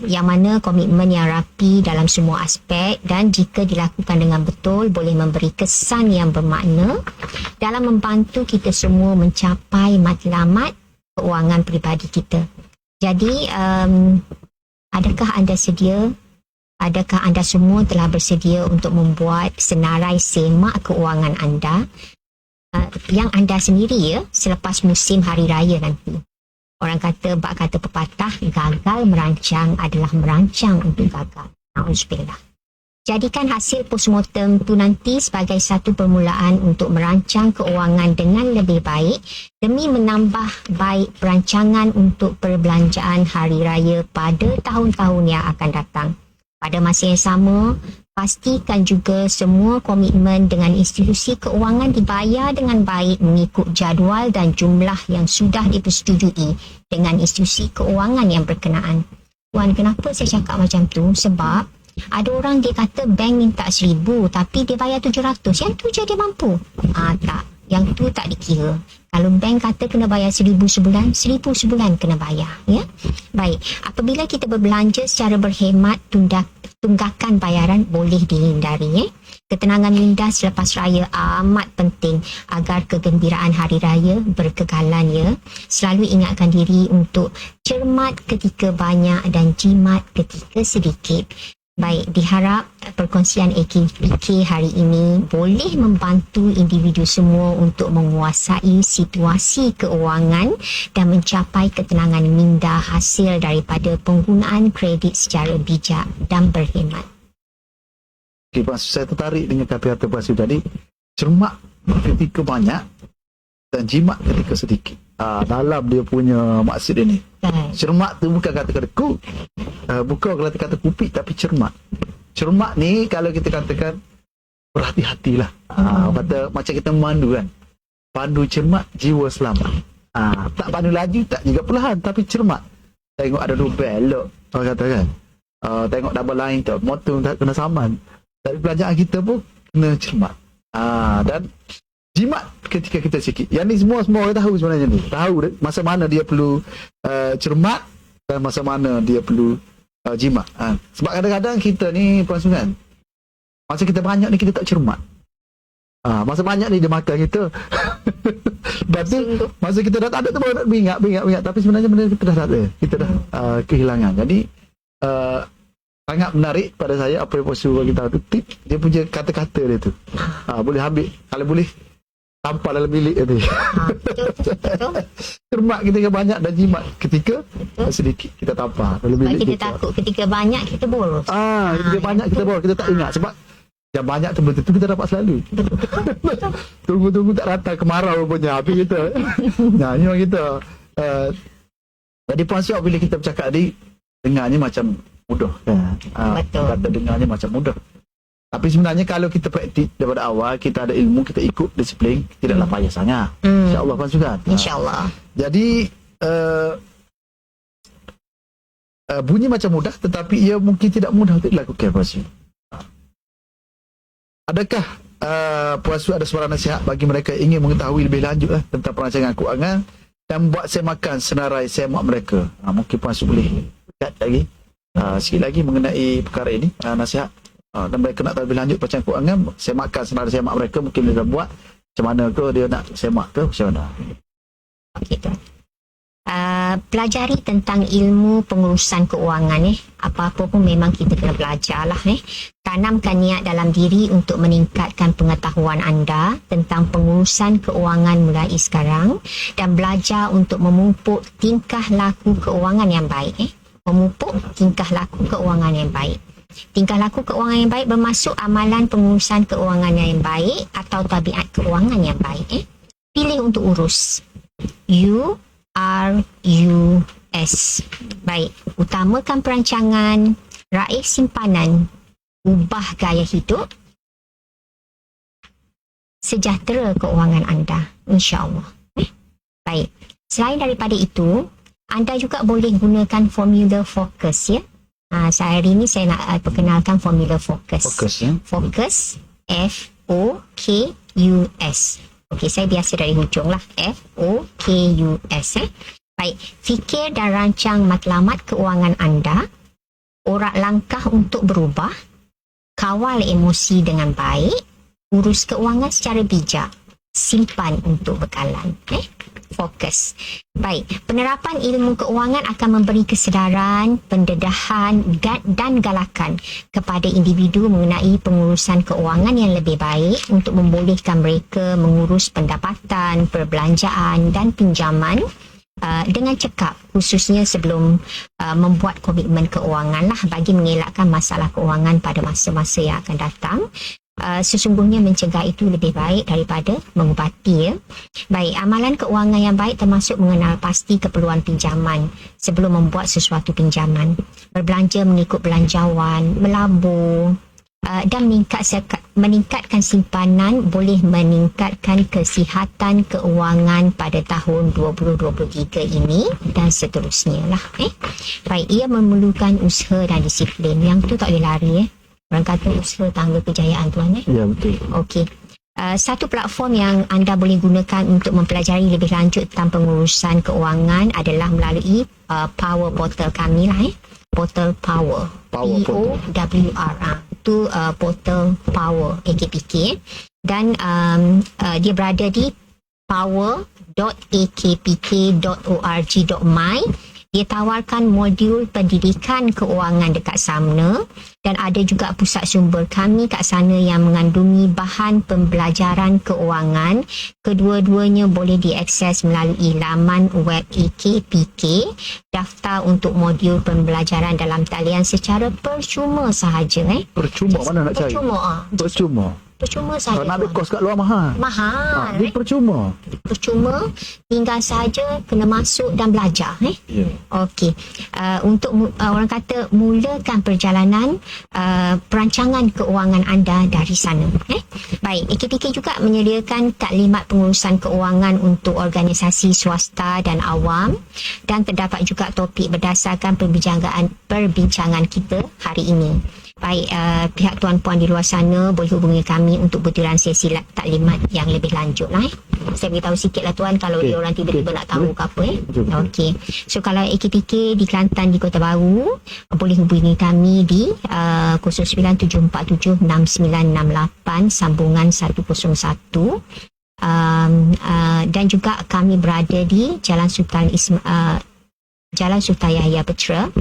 Yang mana komitmen yang rapi dalam semua aspek, dan jika dilakukan dengan betul boleh memberi kesan yang bermakna dalam membantu kita semua mencapai matlamat keuangan peribadi kita. Jadi, adakah anda sedia? Adakah anda semua telah bersedia untuk membuat senarai semak keuangan anda? Yang anda sendiri selepas musim hari raya nanti. Orang kata, bak kata pepatah, gagal merancang adalah merancang untuk gagal. Na'udzubillah. Jadikan hasil postmortem tu nanti sebagai satu permulaan untuk merancang keuangan dengan lebih baik demi menambah baik perancangan untuk perbelanjaan hari raya pada tahun-tahun yang akan datang. Pada masa yang sama, pastikan juga semua komitmen dengan institusi keuangan dibayar dengan baik mengikut jadual dan jumlah yang sudah dipersetujui dengan institusi keuangan yang berkenaan. Tuan, kenapa saya cakap macam tu? Sebab ada orang dia kata bank minta 1,000 tapi dia bayar 700. Yang tu je dia mampu. Tak. Yang tu tak dikira. Kalau bank kata kena bayar 1,000 sebulan, 1,000 sebulan kena bayar. Ya? Baik. Apabila kita berbelanja secara berhemat, tunggakan bayaran boleh dihindari. Ketenangan minda selepas raya amat penting agar kegembiraan hari raya berkegalan. Selalu ingatkan diri untuk cermat ketika banyak dan jimat ketika sedikit. Baik, diharap perkongsian AKPK hari ini boleh membantu individu semua untuk menguasai situasi keuangan dan mencapai ketenangan minda hasil daripada penggunaan kredit secara bijak dan berhemat. Okay, saya tertarik dengan kata-kata Puan Sri tadi. Cermat ketika banyak dan jimat ketika sedikit. Dalam dia punya maksud ini. Cermat tu bukan kata-kata ku. Bukan kata-kata kupik, tapi cermat. Cermat ni kalau kita katakan berhati-hatilah. Kata macam kita memandu kan. Pandu cermat, jiwa selamat. Tak pandu laju, tak juga perlahan, tapi cermat. Tengok ada dua belok, orang kata kan. Tengok double line tu, motor tak kena saman. Dari belanjaan kita pun kena cermat. Dan jimat ketika kita sikit. Yang ni semua orang tahu sebenarnya ni. Tahu masa mana dia perlu cermat dan masa mana dia perlu jimat. Sebab kadang-kadang kita ni Puan Sungan, masa kita banyak ni kita tak cermat. Masa banyak ni dia makan kita. Lepas tu masa kita dah tak ada tu baru nak beringat. Tapi sebenarnya benda kita dah tak ada. Kita dah kehilangan. Jadi sangat menarik pada saya apa yang Puan Su bagi tahu tu. Tip dia punya kata-kata dia tu. Boleh ambil. Kalau boleh tampar dalam bilik tadi. Betul. Cermat ketika banyak dan jimat ketika sedikit kita tampar dalam Sebab bilik kita takut ketika banyak kita boros. ketika banyak kita bawa kita tak ingat sebab yang banyak tu betul kita dapat selalu. Tunggu-tunggu tak datang kemarau punya habis kita. Nah, ni orang kita. Jadi Puan Siok bila kita bercakap tadi dengarnya macam mudah kan. Betul. Kata dengarnya macam mudah. Tapi sebenarnya kalau kita praktik daripada awal, kita ada ilmu, kita ikut disiplin, tidaklah payah sangat. InsyaAllah Puan Sukan. InsyaAllah. Jadi bunyi macam mudah tetapi ia mungkin tidak mudah untuk dilakukan Puan Su. Adakah Puan Su ada suara nasihat bagi mereka yang ingin mengetahui lebih lanjut tentang perancangan keuangan dan membuat semakan senarai semak mereka? Mungkin Puan Su boleh dekat lagi sikit lagi mengenai perkara ini, nasihat. Dan mereka nak tahu lebih lanjut perancangan keuangan, semakan senarai semak mereka, mungkin dia dah buat macam mana ke, dia nak semak ke macam mana? Okey tu. Pelajari tentang ilmu pengurusan keuangan apa-apa pun memang kita kena belajar lah Tanamkan niat dalam diri untuk meningkatkan pengetahuan anda tentang pengurusan keuangan mulai sekarang dan belajar untuk memupuk tingkah laku keuangan yang baik memupuk tingkah laku keuangan yang baik. Tingkah laku keuangan yang baik bermaksud amalan pengurusan keuangan yang baik atau tabiat keuangan yang baik Pilih untuk urus. URUS. Baik, utamakan perancangan, raih simpanan, ubah gaya hidup, sejahtera keuangan anda, insya-Allah. Baik, selain daripada itu, anda juga boleh gunakan formula fokus hari ini saya nak perkenalkan formula fokus. Fokus, F-O-K-U-S. Okey, saya biasa dari hujung lah. F-O-K-U-S. Baik, fikir dan rancang matlamat keuangan anda, orak langkah untuk berubah, kawal emosi dengan baik, urus keuangan secara bijak, simpan untuk bekalan. Fokus. Baik, penerapan ilmu keuangan akan memberi kesedaran, pendedahan dan galakan kepada individu mengenai pengurusan keuangan yang lebih baik untuk membolehkan mereka mengurus pendapatan, perbelanjaan dan pinjaman dengan cekap, khususnya sebelum membuat komitmen keuangan lah bagi mengelakkan masalah keuangan pada masa-masa yang akan datang. Sesungguhnya mencegah itu lebih baik daripada mengubati Baik, amalan keuangan yang baik termasuk mengenal pasti keperluan pinjaman sebelum membuat sesuatu pinjaman, berbelanja mengikut belanjawan, melabur dan meningkatkan simpanan boleh meningkatkan kesihatan keuangan pada tahun 2023 ini dan seterusnya lah. Baik, ia memerlukan usaha dan disiplin. Yang tu tak boleh lari Orang kata usaha tangga kejayaan tuan Ya, betul. Okey. Satu platform yang anda boleh gunakan untuk mempelajari lebih lanjut tentang pengurusan keuangan adalah melalui Power Portal kami lah Portal Power. P-O-W-R. Itu Portal Power AKPK. Dan dia berada di power.akpk.org.my. Dia tawarkan modul pendidikan keuangan dekat sana dan ada juga pusat sumber kami kat sana yang mengandungi bahan pembelajaran keuangan. Kedua-duanya boleh diakses melalui laman web AKPK. Daftar untuk modul pembelajaran dalam talian secara percuma sahaja. Percuma mana nak cari? Percuma sahaja. Nak ada kos kat luar mahal. Ini percuma. Tinggal saja kena masuk dan belajar. Okey. Untuk orang kata mulakan perjalanan perancangan keuangan anda dari sana. Baik, AKPK juga menyediakan taklimat pengurusan keuangan untuk organisasi swasta dan awam dan terdapat juga topik berdasarkan perbincangan kita hari ini. Baik, pihak tuan-puan di luar sana boleh hubungi kami untuk butiran sesi taklimat yang lebih lanjut lah. Saya beritahu sikit lah tuan kalau Okey. dia orang tiba-tiba Okey. nak tahu Boleh. ke apa Betul. Okey. So kalau AKPK di Kelantan di Kota Baru boleh hubungi kami di 097476968 sambungan 101. Dan juga kami berada di Jalan Sultan Yahya Petra.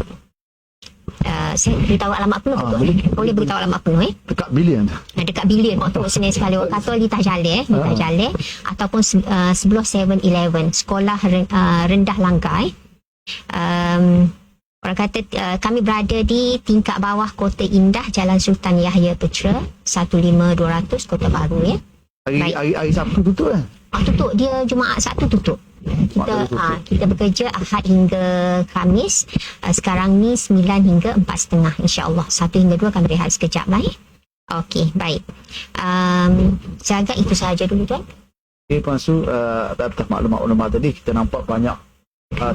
Saya beritahu alamat penuh betul? Boleh beritahu alamat penuh Dekat bilion. dekat bilion waktu sini sekali orang kata Litah Jaleh ataupun sebelah 7-Eleven sekolah rendah Langgar orang kata kami berada di tingkat bawah Kota Indah Jalan Sultan Yahya Petra 15200 Kota Baru Hari Sabtu tutup kan? tutup dia Jumaat Sabtu tutup. Kita bekerja Ahad hingga Khamis. Sekarang ni 9 hingga 4.30 insya-Allah. 1 hingga 2 kami rehat sekejap lah. Okey, baik. Saya agak itu sahaja dulu tuan. Okay, Puan Su, atas maklumat-maklumat tadi kita nampak banyak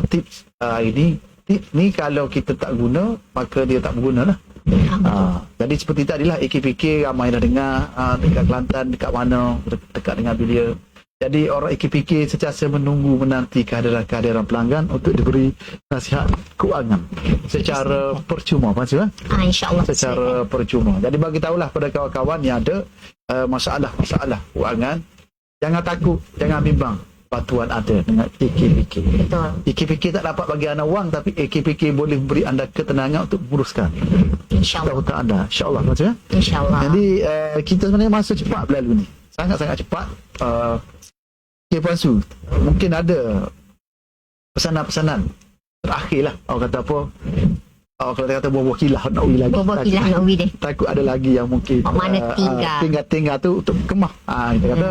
tips ini. Tips ni kalau kita tak guna maka dia tak berguna lah. Jadi seperti tadilah AKPK ramai dah dengar dekat Kelantan, dekat mana, dekat dengan Belia. Jadi orang AKPK sentiasa menanti kehadiran pelanggan untuk diberi nasihat kewangan secara percuma, maksudnya InsyaAllah secara percuma. Jadi bagi tahulah pada kawan-kawan yang ada masalah kewangan, jangan takut, jangan bimbang. Bantuan ada dengan AKPK. betul. AKPK tak dapat bagi anda wang, tapi AKPK boleh beri anda ketenangan untuk menguruskan InsyaAllah. untuk anda. InsyaAllah, maksudnya. InsyaAllah. Jadi kita sebenarnya masa cepat berlalu ni. Sangat-sangat cepat. Okay, Puan Su, mungkin ada pesanan-pesanan terakhir lah. Awak kata apa? Awak kalau kata buah-buah kilah nak uwi lagi. Buat kilah nak uwi deh. Takut ada lagi yang mungkin Mana tinggal tu untuk kemah. Kita kata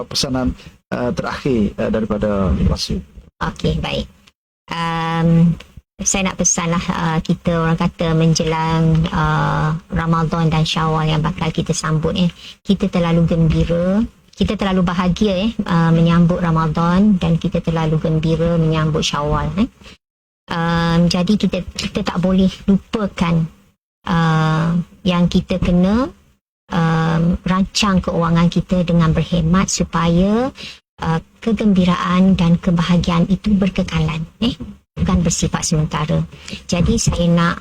pesanan terakhir daripada Puan Su. Okey, baik. Saya nak pesanlah kita orang kata menjelang Ramadan dan Syawal yang bakal kita sambut kita terlalu gembira, kita terlalu bahagia menyambut Ramadan dan kita terlalu gembira menyambut Syawal jadi kita tak boleh lupakan yang kita kena rancang keuangan kita dengan berhemat supaya kegembiraan dan kebahagiaan itu berkekalan bukan bersifat sementara. Jadi saya nak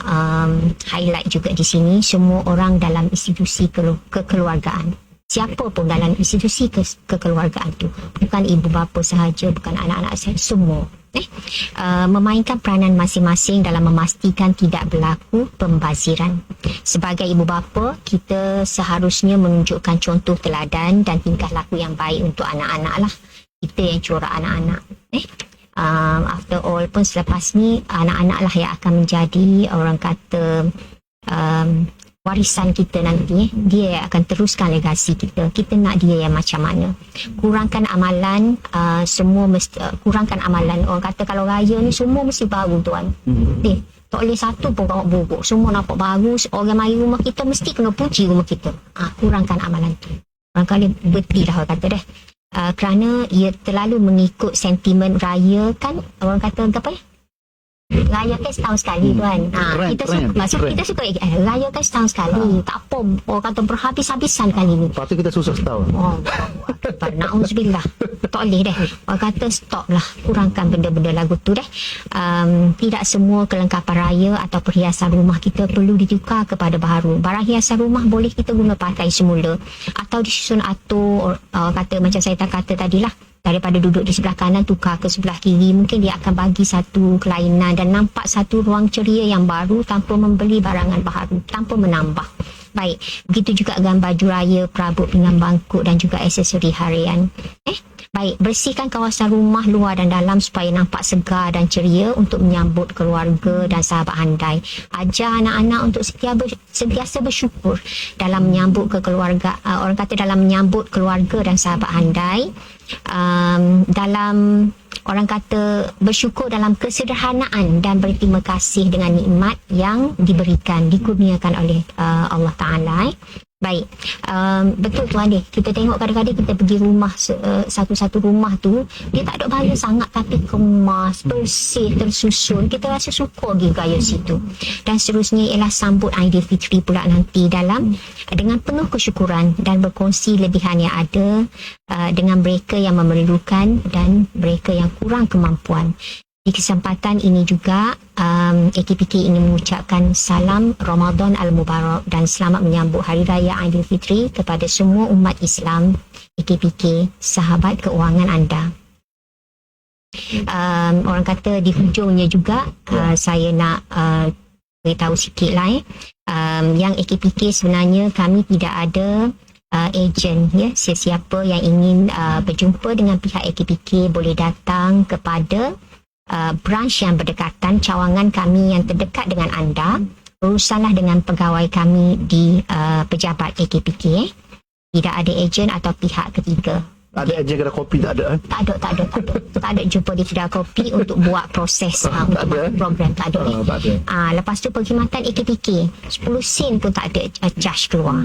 highlight juga di sini semua orang dalam institusi kekeluargaan. Siapa pun dalam institusi kekeluargaan itu, bukan ibu bapa sahaja, bukan anak-anak sahaja, semua memainkan peranan masing-masing dalam memastikan tidak berlaku pembaziran. Sebagai ibu bapa, kita seharusnya menunjukkan contoh teladan dan tingkah laku yang baik untuk anak-anak lah. Kita yang corak anak-anak. After all pun selepas ni anak-anak lah yang akan menjadi orang kata warisan kita nanti. Dia yang akan teruskan legasi kita. Kita nak dia yang macam mana. Kurangkan amalan, semua mesti kurangkan amalan. Orang kata kalau raya ni semua mesti baru tuan. Tak boleh satu pun kau buruk. Semua nampak baru. Orang mari rumah kita mesti kena puji rumah kita. Kurangkan amalan tu. Barangkali betul lah orang kata dah. Kerana ia terlalu mengikut sentimen raya kan. Orang kata apa raya kan setahun sekali tuan. Kita suka raya kan setahun sekali. Tak apa orang kata berhabis-habisan kali ni. Lepas tu kita susah setahun. Na'udzubillah. Tak boleh dah. Orang kata stop lah. Kurangkan benda-benda lagu tu dah. Tidak semua kelengkapan raya atau perhiasan rumah kita perlu ditukar kepada baharu. Barang hiasan rumah boleh kita guna pakai semula atau disusun atur. Orang kata macam saya tak kata tadilah, daripada duduk di sebelah kanan tukar ke sebelah kiri, mungkin dia akan bagi satu kelainan dan nampak satu ruang ceria yang baru tanpa membeli barangan baharu, tanpa menambah. Baik, begitu juga dengan baju raya, perabot pinggan bangkuk dan juga aksesori harian. Baik, bersihkan kawasan rumah luar dan dalam supaya nampak segar dan ceria untuk menyambut keluarga dan sahabat handai. Ajar anak-anak untuk sentiasa bersyukur dalam menyambut kekeluargaan, orang kata dalam menyambut keluarga dan sahabat handai. Dalam orang kata bersyukur dalam kesederhanaan dan berterima kasih dengan nikmat yang diberikan, dikurniakan oleh Allah Ta'ala. Baik, betul tu Adi. Kita tengok kadang-kadang kita pergi rumah satu-satu rumah tu, dia tak ada bahaya sangat tapi kemas, bersih, tersusun. Kita rasa suka pergi gaya situ. Dan seterusnya ialah sambut Aidilfitri pula nanti dengan penuh kesyukuran dan berkongsi lebihan yang ada dengan mereka yang memerlukan dan mereka yang kurang kemampuan. Di kesempatan ini juga AKPK ingin mengucapkan salam Ramadan Al-Mubarak dan selamat menyambut Hari Raya Aidilfitri kepada semua umat Islam AKPK, sahabat keuangan anda. Orang kata di hujungnya juga saya nak beritahu sikit lah yang AKPK sebenarnya kami tidak ada ejen, ya. Sesiapa yang ingin berjumpa dengan pihak AKPK boleh datang kepada branch yang berdekatan, cawangan kami yang terdekat dengan anda. Berurusanlah dengan pegawai kami di pejabat AKPK. Tidak ada ejen atau pihak ketiga. Ada ejen kedai kopi tak ada? Tak ada jumpa di kedai kopi untuk buat proses untuk program. Tak ada. Lepas tu perkhidmatan AKPK 10 sen pun tak ada charge keluar.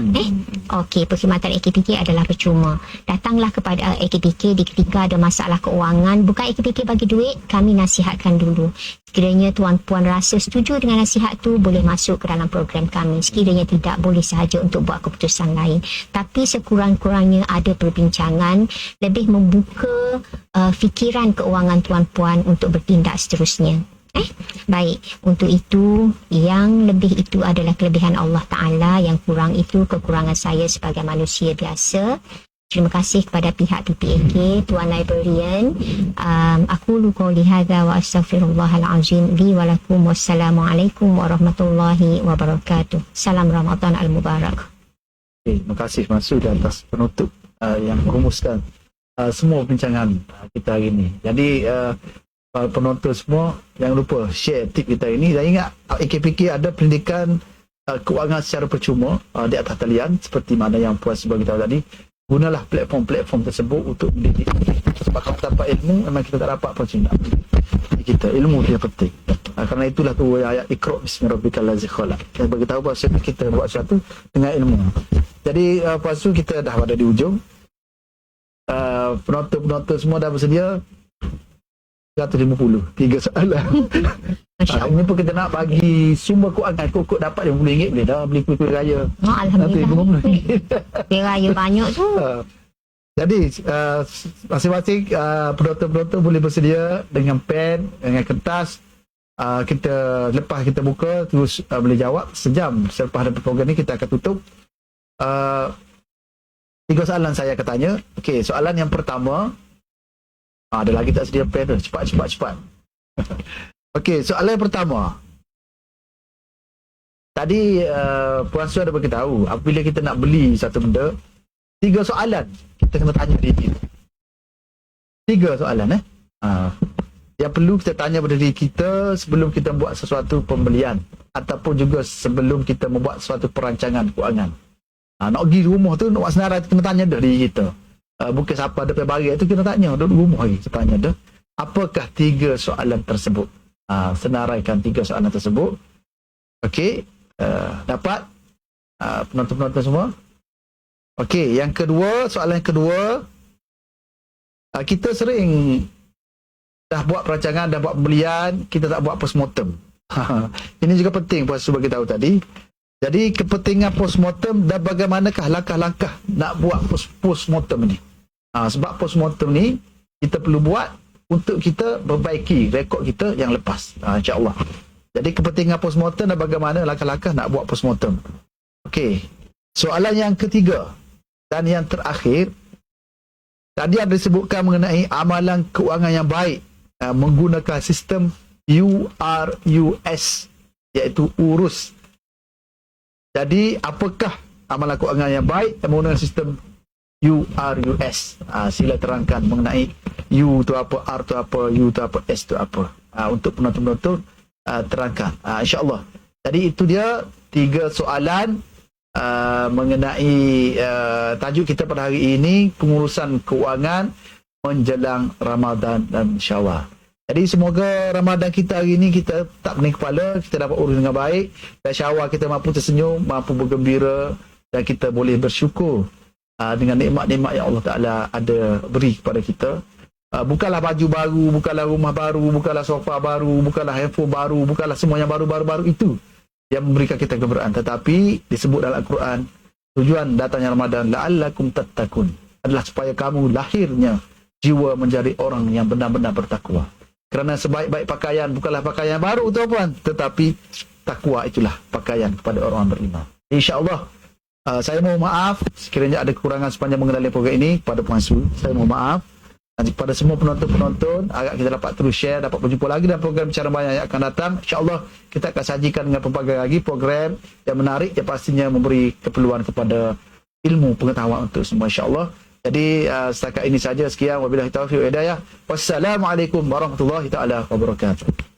Okey, perkhidmatan AKPK adalah percuma. Datanglah kepada AKPK di ketika ada masalah keuangan. Bukan AKPK bagi duit, kami nasihatkan dulu. Sekiranya tuan-puan rasa setuju dengan nasihat tu, boleh masuk ke dalam program kami. Sekiranya tidak, boleh sahaja untuk buat keputusan lain. Tapi sekurang-kurangnya ada perbincangan, lebih membuka fikiran keuangan tuan-puan untuk bertindak seterusnya. Baik, untuk itu yang lebih itu adalah kelebihan Allah Ta'ala, yang kurang itu kekurangan saya sebagai manusia biasa. Terima kasih kepada pihak PPAK, Tuan Librarian. Aku qouli hadza wa astaghfirullahalazim li wa lakum. Wassalamualaikum warahmatullahi wabarakatuh. Salam Ramadan Al-Mubarak. Terima kasih Masud atas penutup yang merumuskan semua perbincangan kita hari ini. Jadi penonton semua jangan lupa share tip kita ini, dan ingat AKPK ada pendidikan keuangan secara percuma di atas talian seperti mana yang Puan Subah kita tadi. Gunalah platform-platform tersebut untuk mendidik. Sebab kalau kita dapat ilmu, memang kita tak dapat apa cina. Kita ilmu dia penting. Kerana itulah tu ayat Iqra bismi rabbikal ladzi khalaq. Kita beritahu bahawa kita buat sesuatu dengan ilmu. Jadi Puan Su, kita dah pada di ujung. Penonton semua dah bersedia. 150 3 soalan. Ini pun kita nak bagi sumber keuangan. Kok dapat RM50 boleh dah beli kuih-kuih raya. Alhamdulillah. Kuih raya banyak tu. Jadi masing-masing penonton-penonton boleh bersedia dengan pen, dengan kertas. Kita lepas kita buka terus boleh jawab. Sejam selepas ada program ni kita akan tutup. 3 soalan saya akan tanya. Okey, soalan yang pertama. Ada lagi tak sedia pen tu? Cepat. Okey, soalan yang pertama. Tadi Puan Su ada beritahu, apabila kita nak beli satu benda, 3 soalan kita kena tanya diri kita. 3 soalan yang perlu kita tanya pada diri kita sebelum kita buat sesuatu pembelian ataupun juga sebelum kita membuat suatu perancangan keuangan. Nak pergi rumah tu, nak buat senarai, kena tanya dah diri kita. Bukan siapa ada barik tu kita tanya duduk rumah lagi, kita tanya dah apakah 3 soalan tersebut. Senaraikan 3 soalan tersebut. Okey, dapat penonton-penonton semua. Okey, yang kedua, soalan yang kedua, kita sering dah buat perancangan, dah buat pembelian, kita tak buat postmortem. Ini juga penting Puan Su bagi tahu tadi. Jadi kepentingan postmortem dan bagaimanakah langkah-langkah nak buat postmortem ni. Sebab postmortem ni kita perlu buat untuk kita perbaiki rekod kita yang lepas, insya-Allah. Jadi kepentingan postmortem dan bagaimana langkah-langkah nak buat postmortem. Okey. Soalan yang ketiga dan yang terakhir, tadi ada disebutkan mengenai amalan keuangan yang baik menggunakan sistem URUS, iaitu urus. Jadi apakah amalan keuangan yang baik menggunakan sistem URUS? Sila terangkan mengenai U tu apa, R tu apa, U tu apa, S tu apa. Untuk penonton-penonton terangkan, insya-Allah. Jadi itu dia 3 soalan mengenai tajuk kita pada hari ini, pengurusan keuangan menjelang Ramadan dan Syawal. Jadi semoga Ramadan kita hari ini kita tak pening kepala, kita dapat urus dengan baik, dan Syawal kita mampu tersenyum, mampu bergembira, dan kita boleh bersyukur dengan nikmat-nikmat yang Allah Ta'ala ada beri kepada kita. Bukanlah baju baru, bukanlah rumah baru, bukanlah sofa baru, bukanlah handphone baru, bukanlah semua yang baru-baru itu yang memberikan kita keberkatan, tetapi disebut dalam Al-Quran, tujuan datangnya Ramadan la'allakum tattaqun adalah supaya kamu lahirnya jiwa menjadi orang yang benar-benar bertakwa. Kerana sebaik-baik pakaian bukanlah pakaian baru tuan-puan, tetapi takwa itulah pakaian kepada orang beriman. InsyaAllah, saya mohon maaf sekiranya ada kekurangan sepanjang mengenali program ini kepada pengasuh. Saya mohon maaf. Dan kepada semua penonton-penonton, agak kita dapat terus share, dapat berjumpa lagi dalam program Bicara Bayang yang akan datang. InsyaAllah kita akan sajikan dengan pelbagai lagi program yang menarik, yang pastinya memberi keperluan kepada ilmu pengetahuan untuk semua, insyaAllah. Jadi setakat ini saja, sekian. Wabillahi taufiq wal hidayah. Wassalamualaikum warahmatullahi taala wabarakatuh.